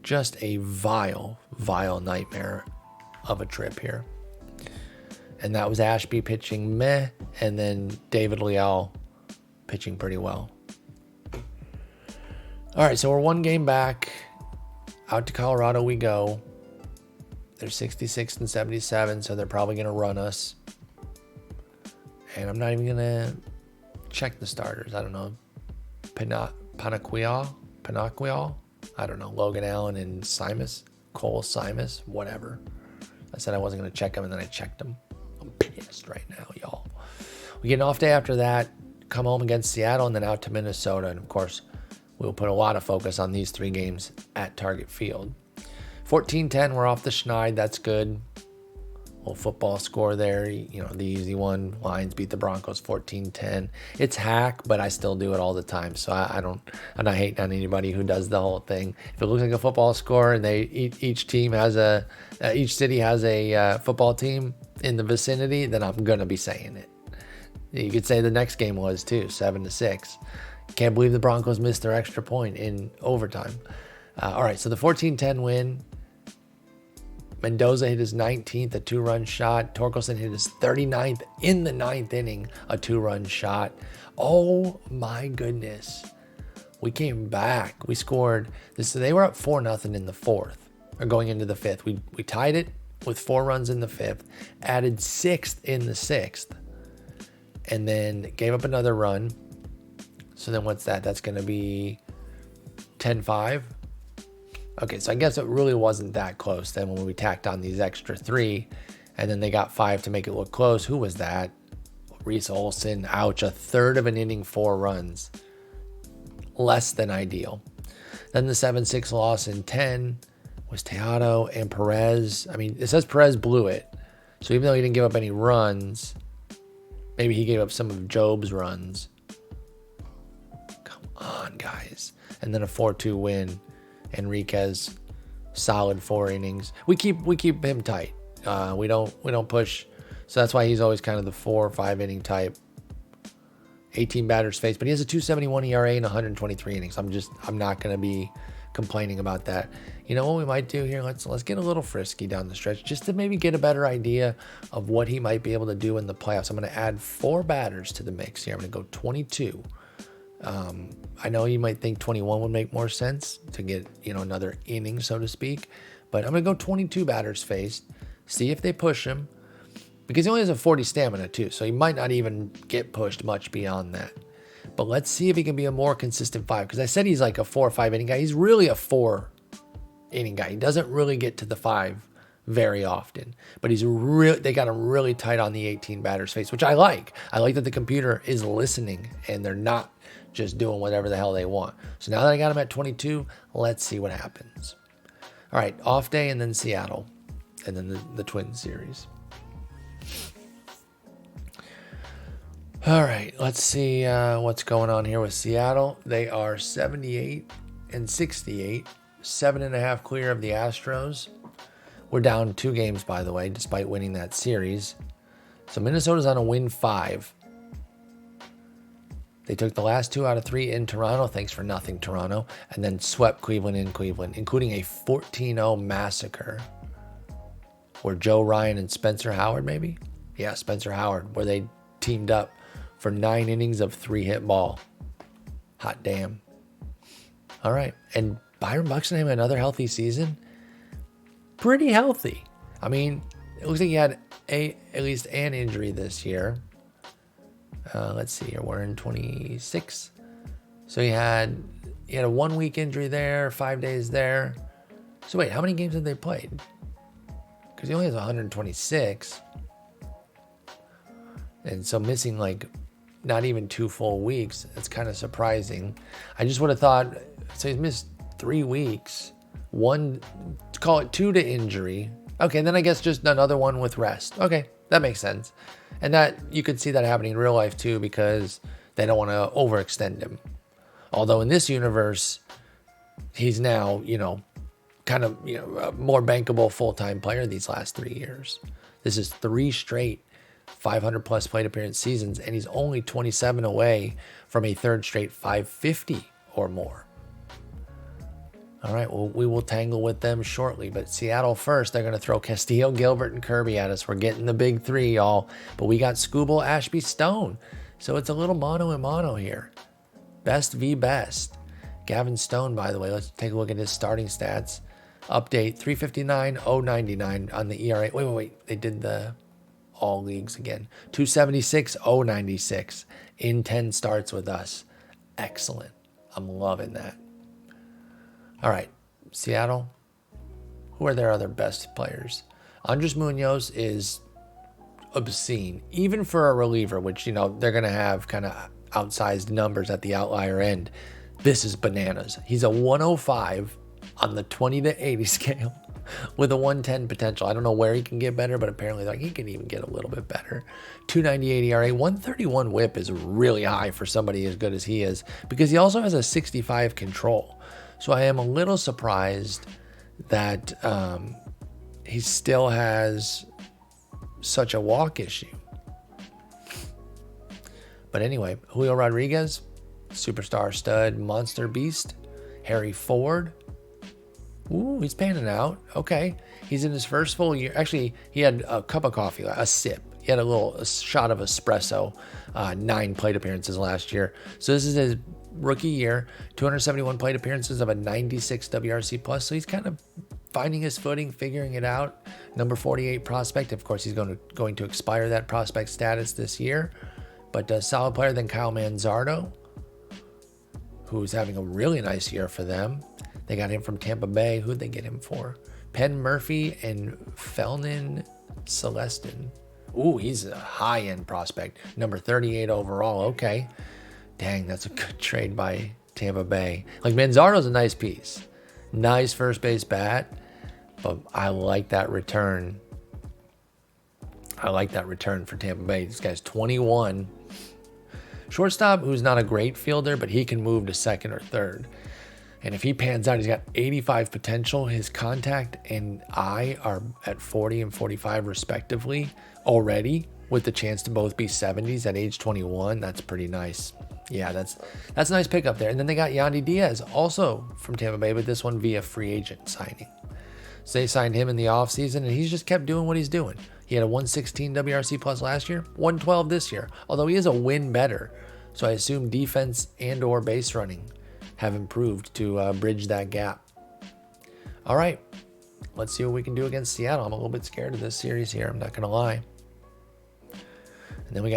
Just a vile nightmare of a trip here. And that was Ashby pitching meh, and then David Leal pitching pretty well. All right, so we're 1 game back. Out to Colorado we go. They're 66-77, so they're probably going to run us. And I'm not even going to check the starters. I don't know. Panaquial? I don't know. Logan Allen and Cole Simas, whatever. I said I wasn't going to check them, and then I checked them. I'm pissed right now, y'all. We get an off day after that, come home against Seattle, and then out to Minnesota. And, of course, we'll put a lot of focus on these 3 games at Target Field. 14-10, we're off the schneid. That's good. Little football score there. The easy one. Lions beat the Broncos 14-10. It's hack, but I still do it all the time. So I'm not hating on anybody who does the whole thing. If it looks like a football score and each city has a football team in the vicinity, then I'm going to be saying it. You could say the next game was too, 7-6. Can't believe the Broncos missed their extra point in overtime. All right, so the 14-10 win. Mendoza hit his 19th, a 2-run shot. Torkelson hit his 39th in the 9th inning, a 2-run shot. Oh my goodness. We came back. We scored this. They were up 4-0 in the 4th, or going into the 5th. We tied it with 4 runs in the 5th, added 6th in the 6th, and then gave up another run. So then what's that? That's going to be 10-5. Okay, so I guess it really wasn't that close then when we tacked on these extra 3, and then they got 5 to make it look close. Who was that? Reese Olson. Ouch, a third of an inning, 4 runs. Less than ideal. Then the 7-6 loss in 10 was Teatro and Perez. I mean, it says Perez blew it. So even though he didn't give up any runs, maybe he gave up some of Job's runs. Come on, guys. And then a 4-2 win. Enriquez, solid 4 innings. We keep him tight. We don't push, so that's why he's always kind of the 4 or 5 inning type. 18 batters faced, but he has a 2.71 ERA in 123 innings. I'm not going to be complaining about that. You know what we might do here? Let's get a little frisky down the stretch just to maybe get a better idea of what he might be able to do in the playoffs. I'm going to add 4 batters to the mix here. I'm going to go 22. I know you might think 21 would make more sense to get, another inning, so to speak, but I'm going to go 22 batters faced, see if they push him, because he only has a 40 stamina too, so he might not even get pushed much beyond that. But let's see if he can be a more consistent 5, because I said he's like a 4 or 5 inning guy. He's really a 4 inning guy. He doesn't really get to the 5 very often, but they got him really tight on the 18 batters faced, which I like. I like that the computer is listening and they're not just doing whatever the hell they want. So now that I got him at 22, let's see what happens. All right, off day and then Seattle, and then the Twins series. All right, let's see what's going on here with Seattle. They are 78 and 68, 7.5 clear of the Astros. We're down 2 games, by the way, despite winning that series. So Minnesota's on a win 5. They took the last 2 out of 3 in Toronto. Thanks for nothing, Toronto. And then swept Cleveland in Cleveland, including a 14-0 massacre where Joe Ryan and Spencer Howard, maybe? Yeah, Spencer Howard, where they teamed up for 9 innings of 3-hit ball. Hot damn. All right. And Byron Buxton having another healthy season? Pretty healthy. I mean, it looks like he had at least an injury this year. Let's see here. We're in 26. So he had a 1-week injury there, 5 days there. So wait, how many games have they played? Because he only has 126. And so missing not even 2 full weeks. That's kind of surprising. I just would have thought, so he's missed 3 weeks. 1, call it 2 to injury. Okay, then I guess just another one with rest. Okay, that makes sense. And that you could see that happening in real life too, because they don't want to overextend him. Although in this universe, he's now, kind of, a more bankable full-time player these last 3 years. This is 3 straight 500 plus plate appearance seasons, and he's only 27 away from a 3rd straight 550 or more. All right, well, we will tangle with them shortly, but Seattle first, they're going to throw Castillo, Gilbert, and Kirby at us. We're getting the big 3, y'all, but we got Skubal, Ashby, Stone, so it's a little mono and mono here. Best v best. Gavin Stone, by the way, let's take a look at his starting stats. Update, 359, 099 on the ERA. Wait, they did the all leagues again. 276, 096 in 10 starts with us. Excellent. I'm loving that. All right, Seattle, who are their other best players? Andres Munoz is obscene, even for a reliever, which, they're going to have kind of outsized numbers at the outlier end. This is bananas. He's a 105 on the 20 to 80 scale with a 110 potential. I don't know where he can get better, but apparently he can even get a little bit better. 298 ERA, 131 whip is really high for somebody as good as he is, because he also has a 65 control. So I am a little surprised that he still has such a walk issue. But anyway, Julio Rodriguez, superstar stud, monster beast. Harry Ford, Ooh, he's panning out. Okay. He's in his first full year. Actually, he had a cup of coffee, a sip. He had a shot of espresso, 9 plate appearances last year. So this is his rookie year, 271 plate appearances of a 96 WRC plus. So he's kind of finding his footing, figuring it out. Number 48 prospect. Of course, he's going to expire that prospect status this year. But a solid player than Kyle Manzardo, who's having a really nice year for them. They got him from Tampa Bay. Who'd they get him for? Penn Murphy and Felnin Celestin. Ooh, he's a high-end prospect. Number 38 overall. Okay. Dang, that's a good trade by Tampa Bay. Like, Manzardo's a nice piece. Nice first base bat. But I like that return. I like that return for Tampa Bay. This guy's 21. Shortstop, who's not a great fielder, but he can move to second or third. And if he pans out, he's got 85 potential. His contact and eye are at 40 and 45 respectively already, with the chance to both be 70s at age 21. That's pretty nice. Yeah, that's a nice pickup there. And then they got Yandy Diaz, also from Tampa Bay, but this one via free agent signing. So they signed him in the offseason, and he's just kept doing what he's doing. He had a 116 WRC plus last year, 112 this year, although he is a win better. So I assume defense and or base running have improved to bridge that gap. All right, let's see what we can do against Seattle. I'm a little bit scared of this series here, I'm not going to lie. And then we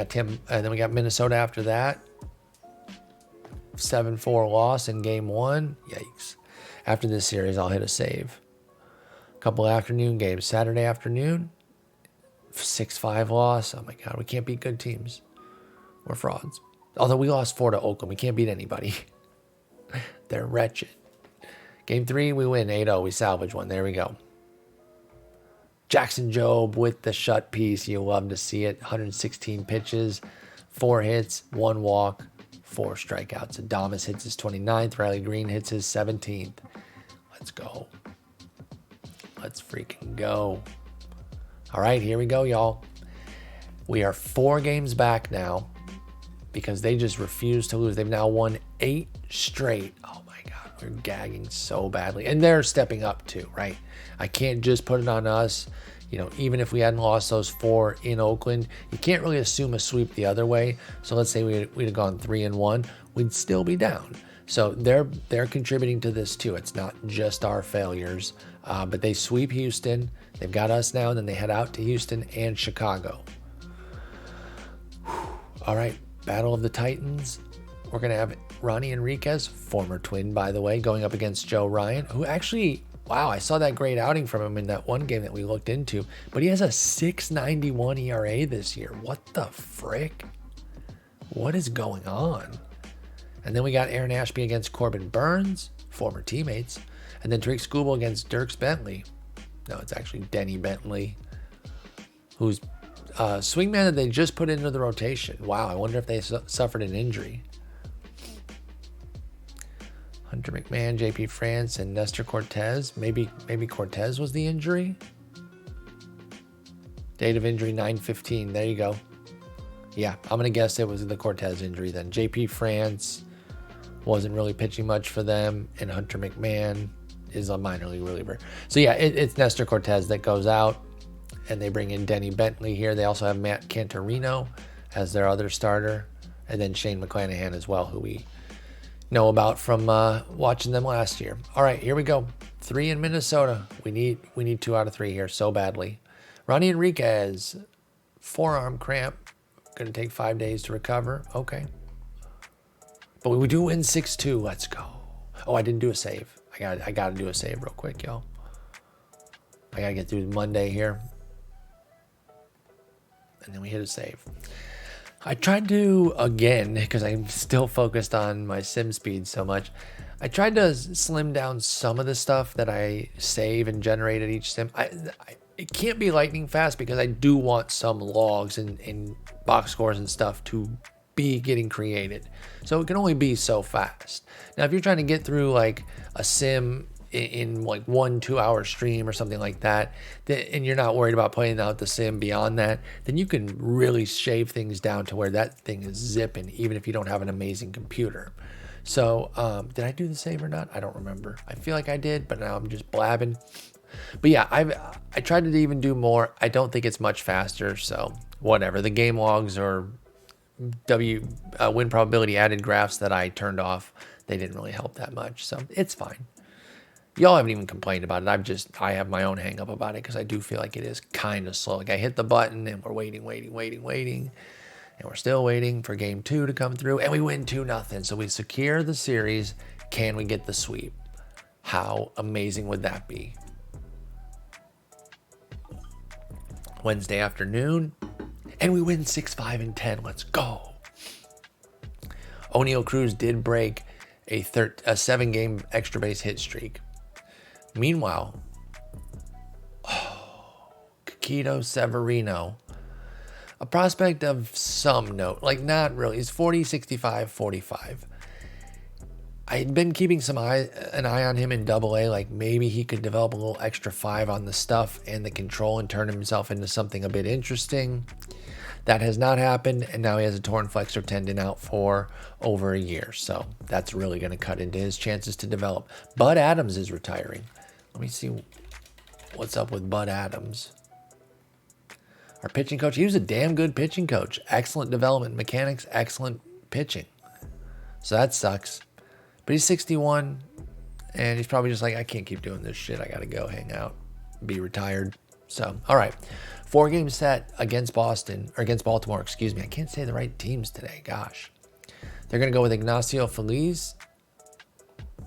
got Minnesota after that. 7-4 loss in game 1. Yikes. After this series, I'll hit a save. Couple afternoon games. Saturday afternoon, 6-5 loss. Oh my God, we can't beat good teams. We're frauds. Although we lost 4 to Oakland. We can't beat anybody. They're wretched. Game 3, we win 8-0. We salvage one. There we go. Jackson Jobe with the shut piece. You love to see it. 116 pitches, 4 hits, 1 walk, 4 strikeouts. Adames hits his 29th. Riley Green hits his 17th. Let's go. Let's freaking go. All right, here we go, y'all. We are 4 games back now because they just refuse to lose. They've now won 8 straight. Oh my God, we're gagging so badly. And they're stepping up too, right? I can't just put it on us. You know, even if we hadn't lost those 4 in Oakland, you can't really assume a sweep the other way. So let's say we'd have gone 3-1, we'd still be down. So they're contributing to this too. It's not just our failures, but they sweep Houston. They've got us now, and then they head out to Houston and Chicago. All right, Battle of the Titans. We're going to have Ronnie Enriquez, former Twin, by the way, going up against Joe Ryan, who actually, wow, I saw that great outing from him in that one game that we looked into, but he has a 6.91 ERA this year. What the frick? What is going on? And then we got Aaron Ashby against Corbin Burns, former teammates, and then Drake Skubal against Dirks Bentley. No, it's actually Denny Bentley, who's a swingman that they just put into the rotation. Wow, I wonder if they suffered an injury. Hunter McMahon, JP France, and Nestor Cortez. Maybe Cortez was the injury. Date of injury 9/15. There you go. Yeah, I'm going to guess it was the Cortez injury then. JP France wasn't really pitching much for them, and Hunter McMahon is a minor league reliever. So yeah, it's Nestor Cortez that goes out, and they bring in Denny Bentley here. They also have Matt Cantorino as their other starter, and then Shane McClanahan as well, who we know about from watching them last year. All right, here we go. 3 in Minnesota. We need 2 out of 3 here so badly. Ronnie Enriquez, forearm cramp. Going to take 5 days to recover. Okay. But we do win 6-2. Let's go. Oh, I didn't do a save. I got to do a save real quick, y'all. I got to get through Monday here. And then we hit a save. I tried to, again, because I'm still focused on my sim speed so much, I tried to slim down some of the stuff that I save and generate at each sim. It can't be lightning fast because I do want some logs and box scores and stuff to be getting created. So it can only be so fast. Now, if you're trying to get through like a sim in like 1-2 hour stream or something like that, and you're not worried about playing out the sim beyond that, then you can really shave things down to where that thing is zipping, even if you don't have an amazing computer. So did I do the save or not? I don't remember. I feel like I did, but now I'm just blabbing. But yeah, I tried to even do more. I don't think it's much faster, so whatever. The game logs or win probability added graphs that I turned off, they didn't really help that much, so it's fine. Y'all haven't even complained about it. I have my own hang up about it because I do feel like it is kind of slow. Like I hit the button and we're waiting, and we're still waiting for game 2 to come through, and we win 2-0. So we secure the series. Can we get the sweep? How amazing would that be? Wednesday afternoon, and we win 6-5 and 10. Let's go. O'Neal Cruz did break a 7-game extra base hit streak. Meanwhile, Kikito Severino, a prospect of some note, like not really. He's 40, 65, 45. I had been keeping an eye on him in AA, like maybe he could develop a little extra 5 on the stuff and the control and turn himself into something a bit interesting. That has not happened, and now he has a torn flexor tendon out for over a year. So that's really going to cut into his chances to develop. Bud Adams is retiring. Let me see what's up with Bud Adams. Our pitching coach, he was a damn good pitching coach. Excellent development mechanics, excellent pitching. So that sucks. But he's 61, and he's probably just like, I can't keep doing this shit. I got to go hang out, be retired. So, all right. 4-game set against Baltimore, excuse me. I can't say the right teams today, gosh. They're going to go with Ignacio Feliz,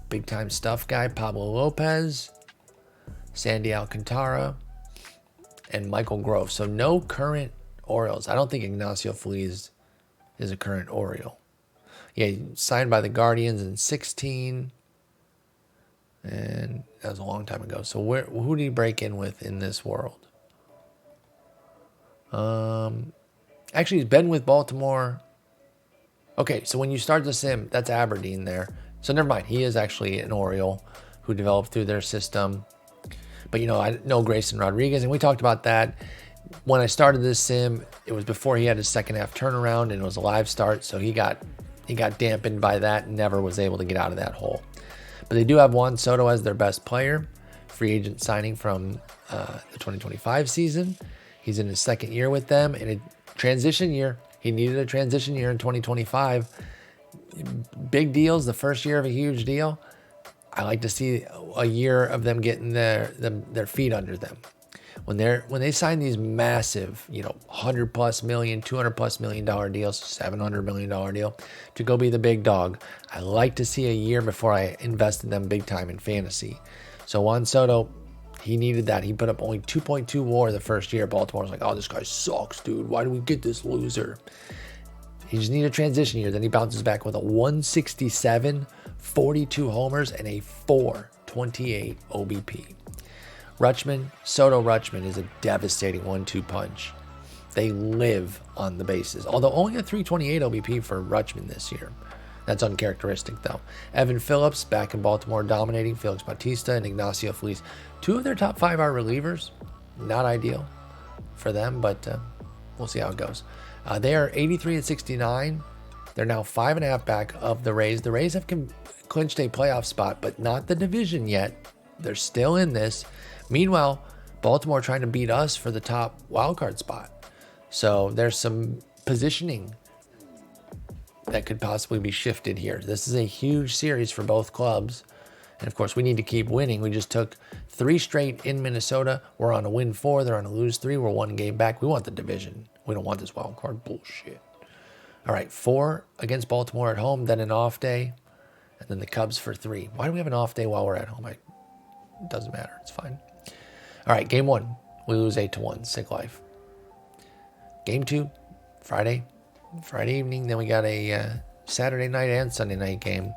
big-time stuff guy, Pablo Lopez, Sandy Alcantara, and Michael Grove. So no current Orioles. I don't think Ignacio Feliz is a current Oriole. Yeah, he signed by the Guardians in 2016, and that was a long time ago. So who did he break in with in this world? Actually, he's been with Baltimore. Okay, so when you start the sim, that's Aberdeen there. So never mind. He is actually an Oriole who developed through their system. But, I know Grayson Rodriguez, and we talked about that. When I started this sim, it was before he had his second half turnaround, and it was a live start, so he got dampened by that and never was able to get out of that hole. But they do have Juan Soto as their best player, free agent signing from the 2025 season. He's in his second year with them, and a transition year. He needed a transition year in 2025. Big deals, the first year of a huge deal. I like to see a year of them getting their feet under them. When they sign these massive, $100+ million, $200+ million deals, $700 million deal to go be the big dog, I like to see a year before I invest in them big time in fantasy. So Juan Soto, he needed that. He put up only 2.2 WAR the first year. Baltimore was like, oh, this guy sucks, dude. Why do we get this loser? He just needed a transition year. Then he bounces back with a 167, 42 homers, and a 428 OBP. Soto-Rutschman is a devastating 1-2 punch. They live on the bases, although only a 328 OBP for Rutschman this year. That's uncharacteristic, though. Evan Phillips, back in Baltimore, dominating. Felix Bautista and Ignacio Feliz. 2 of their top 5 are relievers. Not ideal for them, but we'll see how it goes. They are 83 and 69. They're now 5.5 back of the Rays. The Rays have clinched a playoff spot, but not the division yet. They're still in this. Meanwhile, Baltimore trying to beat us for the top wildcard spot. So there's some positioning that could possibly be shifted here. This is a huge series for both clubs. And of course, we need to keep winning. We just took 3 straight in Minnesota. We're on a win 4. They're on a lose 3. We're 1 game back. We want the division. We don't want this wild card bullshit. All right, 4 against Baltimore at home, then an off day, and then the Cubs for 3. Why do we have an off day while we're at home? It doesn't matter. It's fine. All right, game 1. We lose 8-1. Sick life. Game 2, Friday evening. Then we got a Saturday night and Sunday night game.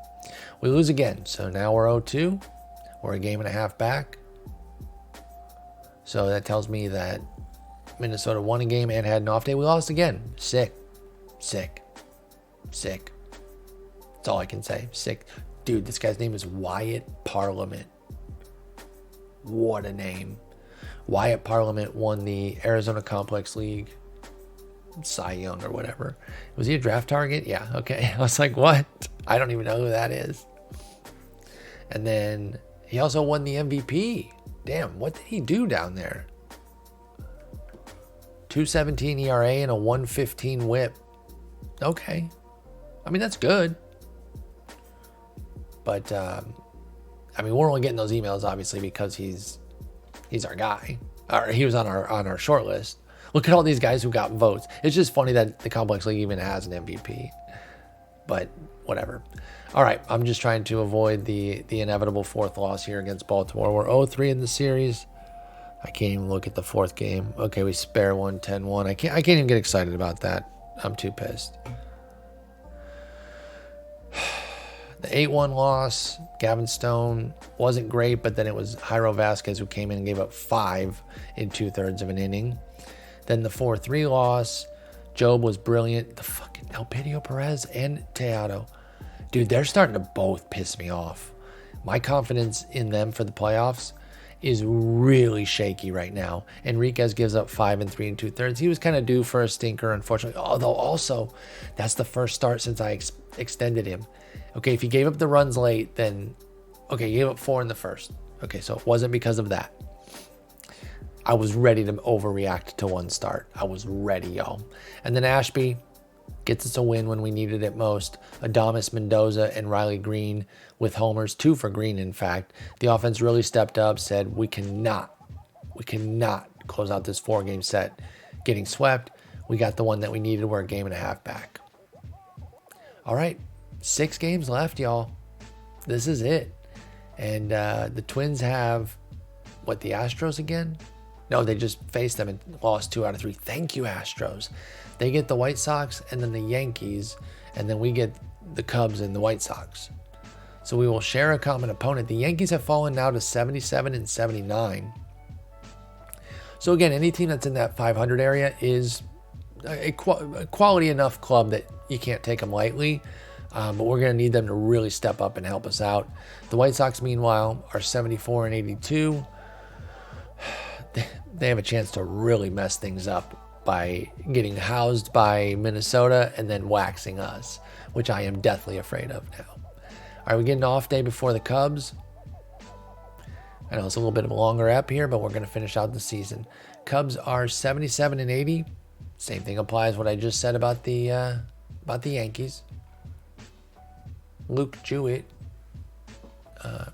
We lose again. So now we're 0-2. We're a game and a half back. So that tells me that Minnesota won a game and had an off day. We lost again. Sick. That's all I can say. Sick. Dude, this guy's name is Wyatt Parliament. What a name. Wyatt Parliament won the Arizona Complex League Cy Young or whatever. Was he a draft target? Yeah, okay. I was like, what? I don't even know who that is. And then he also won the MVP. Damn, what did he do down there? 2.17 ERA and a 1.15 whip. Okay. I mean, that's good. But, I mean, we're only getting those emails, obviously, because he's our guy. Or he was on our short list. Look at all these guys who got votes. It's just funny that the Complex League even has an MVP. But whatever. All right, I'm just trying to avoid the inevitable fourth loss here against Baltimore. We're 0-3 in the series. I can't even look at the fourth game. Okay, we spare one, 10-1. I can't even get excited about that. I'm too pissed. The 8-1 loss, Gavin Stone wasn't great, but then it was Jairo Vasquez who came in and gave up 5 in 2/3 of an inning. Then the 4-3 loss, Job was brilliant. The fucking Elpidio Perez and Teatro. Dude, they're starting to both piss me off. My confidence in them for the playoffs is really shaky right now. Enriquez gives up 5 and 3 2/3. He was kind of due for a stinker, unfortunately. Although also, that's the first start since I extended him. Okay, if he gave up the runs late, then okay, he gave up 4 in the first. Okay, so it wasn't because of that. I was ready to overreact to one start. I was ready, y'all. And then Ashby gets us a win when we needed it most. Adames Mendoza and Riley Green with homers, 2 for Green, in fact. The offense really stepped up, said we cannot close out this 4-game set getting swept. We got the one that we needed. We're a game and a half back. All right, 6 games left, y'all. This is it. And the Twins have, what, the Astros again? No, they just faced them and lost 2 out of 3. Thank you, Astros. They get the White Sox and then the Yankees, and then we get the Cubs and the White Sox. So we will share a common opponent. The Yankees have fallen now to 77 and 79. So again, any team that's in that 500 area is a quality enough club that you can't take them lightly. But we're going to need them to really step up and help us out. The White Sox, meanwhile, are 74 and 82. They have a chance to really mess things up by getting housed by Minnesota and then waxing us, which I am deathly afraid of now. All right, we get an off day before the Cubs. I know it's a little bit of a longer ep here, but we're going to finish out the season. Cubs are 77 and 80. Same thing applies what I just said about the Yankees. Luke Jewett.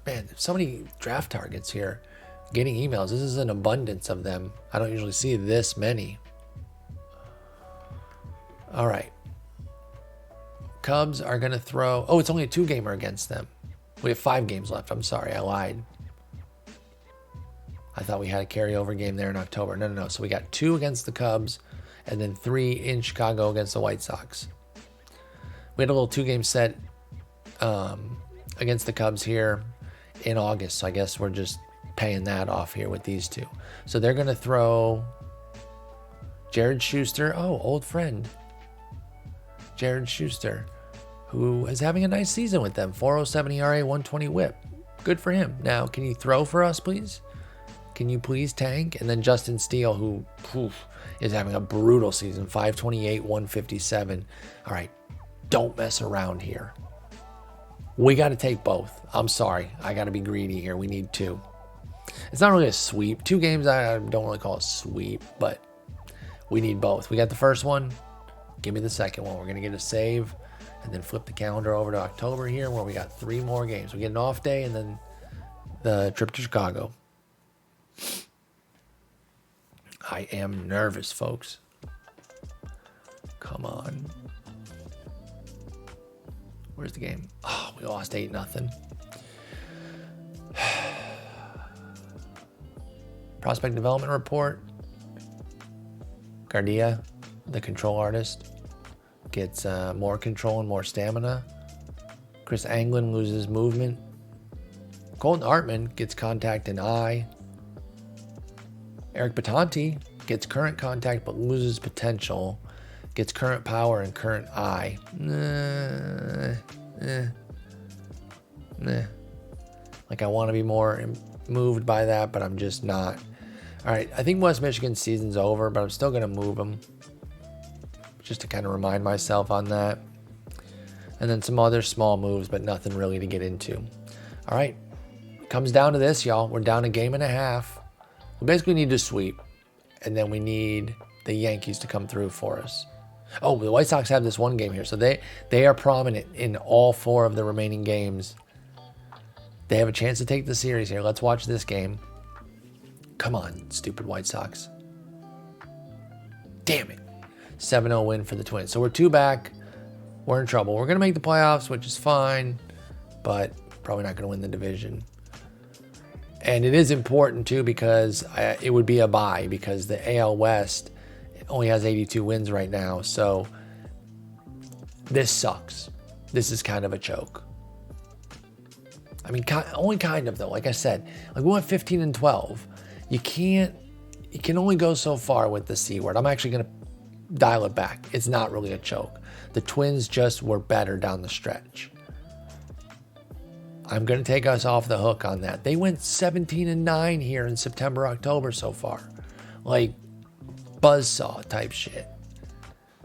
Man, so many draft targets here. Getting emails. This is an abundance of them. I don't usually see this many. All right. Cubs are going to throw... Oh, it's only a 2-gamer against them. We have 5 games left. I'm sorry, I lied. I thought we had a carryover game there in October. No. So we got 2 against the Cubs and then 3 in Chicago against the White Sox. We had a little 2-game set against the Cubs here in August. So I guess we're just paying that off here with these 2. So they're going to throw Jared Schuster. Oh, old friend. Jared Schuster, who is having a nice season with them. 407 ERA, 120 whip. Good for him. Now, can you throw for us, please? Can you please tank? And then Justin Steele, who is having a brutal season. 528, 157. All right, don't mess around here. We got to take both. I'm sorry. I got to be greedy here. We need 2. It's not really a sweep. 2 games I don't really call a sweep, but we need both. We got the first one. Give me the second one. We're going to get a save and then flip the calendar over to October here where we got 3 more games. We get an off day and then the trip to Chicago. I am nervous, folks. Come on. Where's the game? Oh, we lost 8-0. Prospect development report. Gardia, the control artist, gets more control and more stamina. Chris Anglin loses movement. Colton Artman gets contact and eye. Eric Batanti gets current contact but loses potential. Gets current power and current eye. Like I want to be more moved by that, but I'm just not. All right, I think West Michigan's season's over, but I'm still going to move them. just to kind of remind myself on that. And then some other small moves, but nothing really to get into. All right, comes down to this, y'all. We're down a game and a half. We basically need to sweep, and then we need the Yankees to come through for us. Oh, the White Sox have this one game here, so they are prominent in all 4 of the remaining games. They have a chance to take the series here. Let's watch this game. Come on, stupid White Sox. Damn it. 7-0 win for the Twins. So we're 2 back. We're in trouble. We're going to make the playoffs, which is fine, but probably not going to win the division. And it is important, too, because it would be a bye because the AL West only has 82 wins right now. So this sucks. This is kind of a choke. I mean, only kind of, though. Like I said, like we went 15-12. You can only go so far with the C word. I'm actually going to dial it back. It's not really a choke. The Twins just were better down the stretch. I'm going to take us off the hook on that. They went 17-9 here in September, October so far. Like buzzsaw type shit.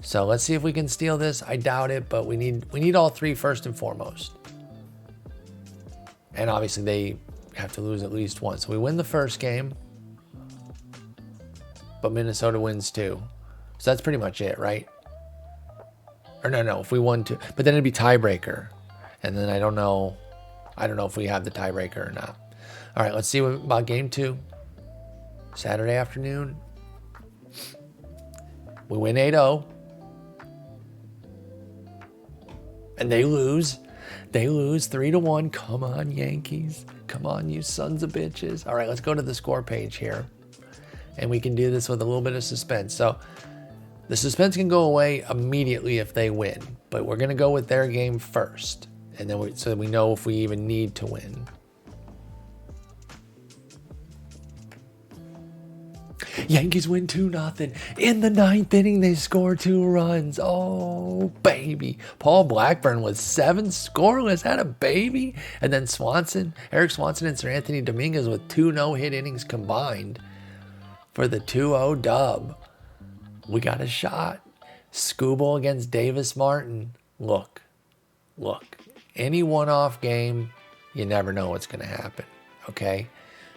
So let's see if we can steal this. I doubt it, but we need all 3 first and foremost. And obviously they have to lose at least once. So we win the first game, but Minnesota wins 2. So that's pretty much it, right? Or no, if we won 2, but then it'd be tiebreaker. And then I don't know if we have the tiebreaker or not. All right, let's see about game 2. Saturday afternoon. We win 8-0. And they lose. They lose 3-1. Come on, Yankees. Come on, you sons of bitches. All right, let's go to the score page here. And we can do this with a little bit of suspense. So the suspense can go away immediately if they win. But we're going to go with their game first. And then so we know if we even need to win. Yankees win 2-0. In the 9th inning, they score 2 runs. Oh, baby. Paul Blackburn with 7 scoreless. Had a baby. And then Eric Swanson and Sir Anthony Dominguez with 2 no-hit innings combined for the 2-0 dub. We got a shot. Skubal against Davis Martin. Look. Any one-off game, you never know what's going to happen, okay?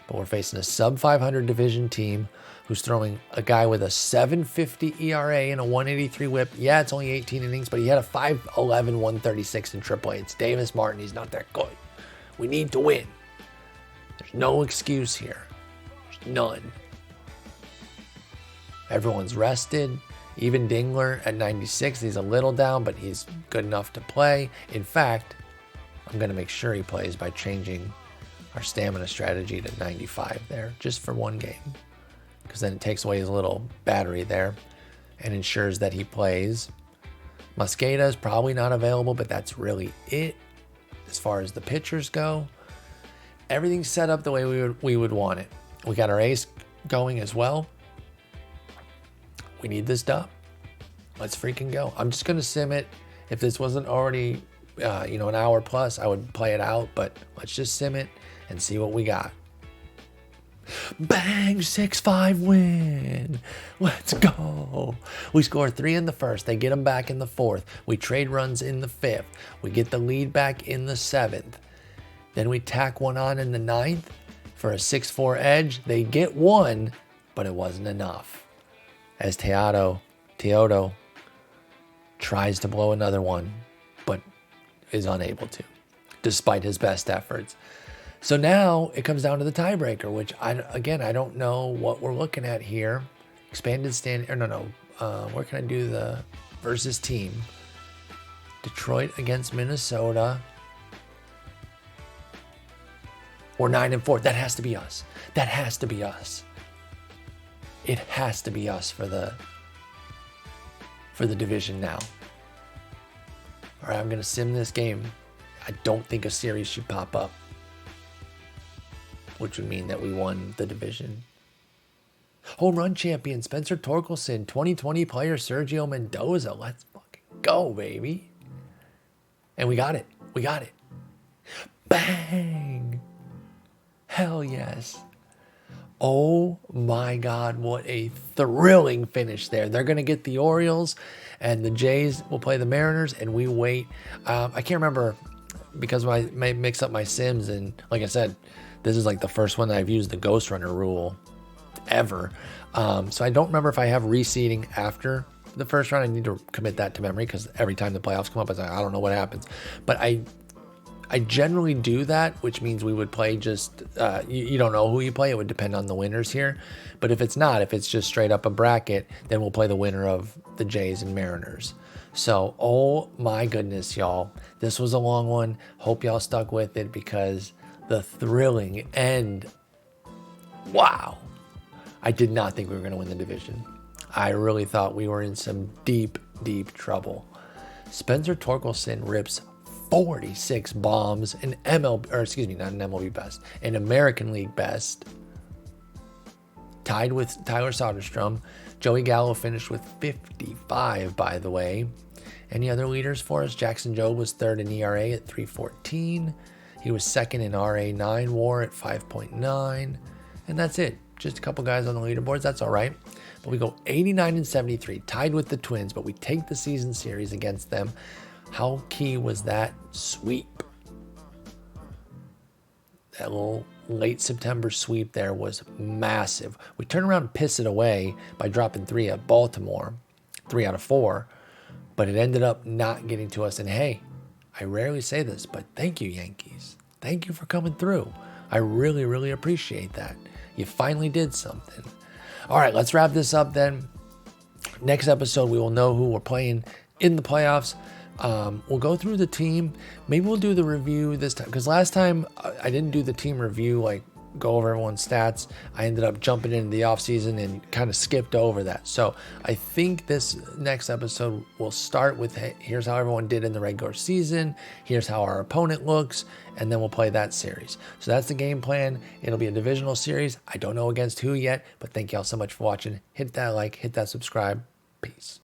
But we're facing a sub-500 division team who's throwing a guy with a 7.50 ERA and a 183 whip. Yeah, it's only 18 innings, but he had a 5.11, 136 in AAA. It's Davis Martin. He's not that good. We need to win. There's no excuse here. There's none. Everyone's rested. Even Dingler at 96, he's a little down, but he's good enough to play. In fact, I'm going to make sure he plays by changing our stamina strategy to 95 there, just for one game. Because then it takes away his little battery there and ensures that he plays. Mosqueda is probably not available, but that's really it as far as the pitchers go. Everything's set up the way we would want it. We got our ace going as well. We need this dub. Let's freaking go. I'm just going to sim it. If this wasn't already, an hour plus, I would play it out. But let's just sim it and see what we got. Bang, 6-5 win. Let's go. We score 3 in the first. They get them back in the 4th. We trade runs in the 5th. We get the lead back in the 7th. Then we tack one on in the 9th for a 6-4 edge. They get 1, but it wasn't enough. As Teodo tries to blow another one, but is unable to, despite his best efforts. So now it comes down to the tiebreaker, which I don't know what we're looking at here. Expanded stand, where can I do the versus team? Detroit against Minnesota. We're 9-4. That has to be us. That has to be us. It has to be us for the division now. All right, I'm going to sim this game. I don't think a series should pop up, which would mean that we won the division. Home run champion Spencer Torkelson, 2020 player Sergio Mendoza. Let's fucking go, baby. And we got it. We got it. Bang. Hell yes. Oh my God, what a thrilling finish there. They're going to get the Orioles, and the Jays will play the Mariners, and we wait. I can't remember because I may mix up my Sims, and like I said, this is like the first one that I've used the Ghost Runner rule ever. So I don't remember if I have reseeding after the first round. I need to commit that to memory because every time the playoffs come up, I don't know what happens. But I generally do that, which means we would play just, you don't know who you play. It would depend on the winners here. But if it's not, if it's just straight up a bracket, then we'll play the winner of the Jays and Mariners. So, oh my goodness, y'all. This was a long one. Hope y'all stuck with it because the thrilling end. Wow. I did not think we were going to win the division. I really thought we were in some deep, deep trouble. Spencer Torkelson rips 46 bombs, an MLB, or excuse me, not an MLB best, an American League best, tied with Tyler Soderstrom. Joey Gallo finished with 55, by the way. Any other leaders for us? Jackson Jobe was third in ERA at 3.14. He was second in RA9 WAR at 5.9. And that's it. Just a couple guys on the leaderboards. That's all right. But we go 89 and 73, tied with the Twins, but we take the season series against them. How key was that sweep? That little late September sweep there was massive. We turn around and piss it away by dropping 3 at Baltimore, 3 out of 4, but it ended up not getting to us. And hey, I rarely say this, but thank you, Yankees. Thank you for coming through. I really, really appreciate that. You finally did something. All right, let's wrap this up then. Next episode, we will know who we're playing in the playoffs. We'll go through the team. Maybe we'll do the review this time, because last time I didn't do the team review, like go over everyone's stats. I ended up jumping into the offseason and kind of skipped over that. So I think this next episode will start with, hey, here's how everyone did in the regular season. Here's how our opponent looks. And then we'll play that series. So that's the game plan. It'll be a divisional series. I don't know against who yet, but thank y'all so much for watching. Hit that like, hit that subscribe. Peace.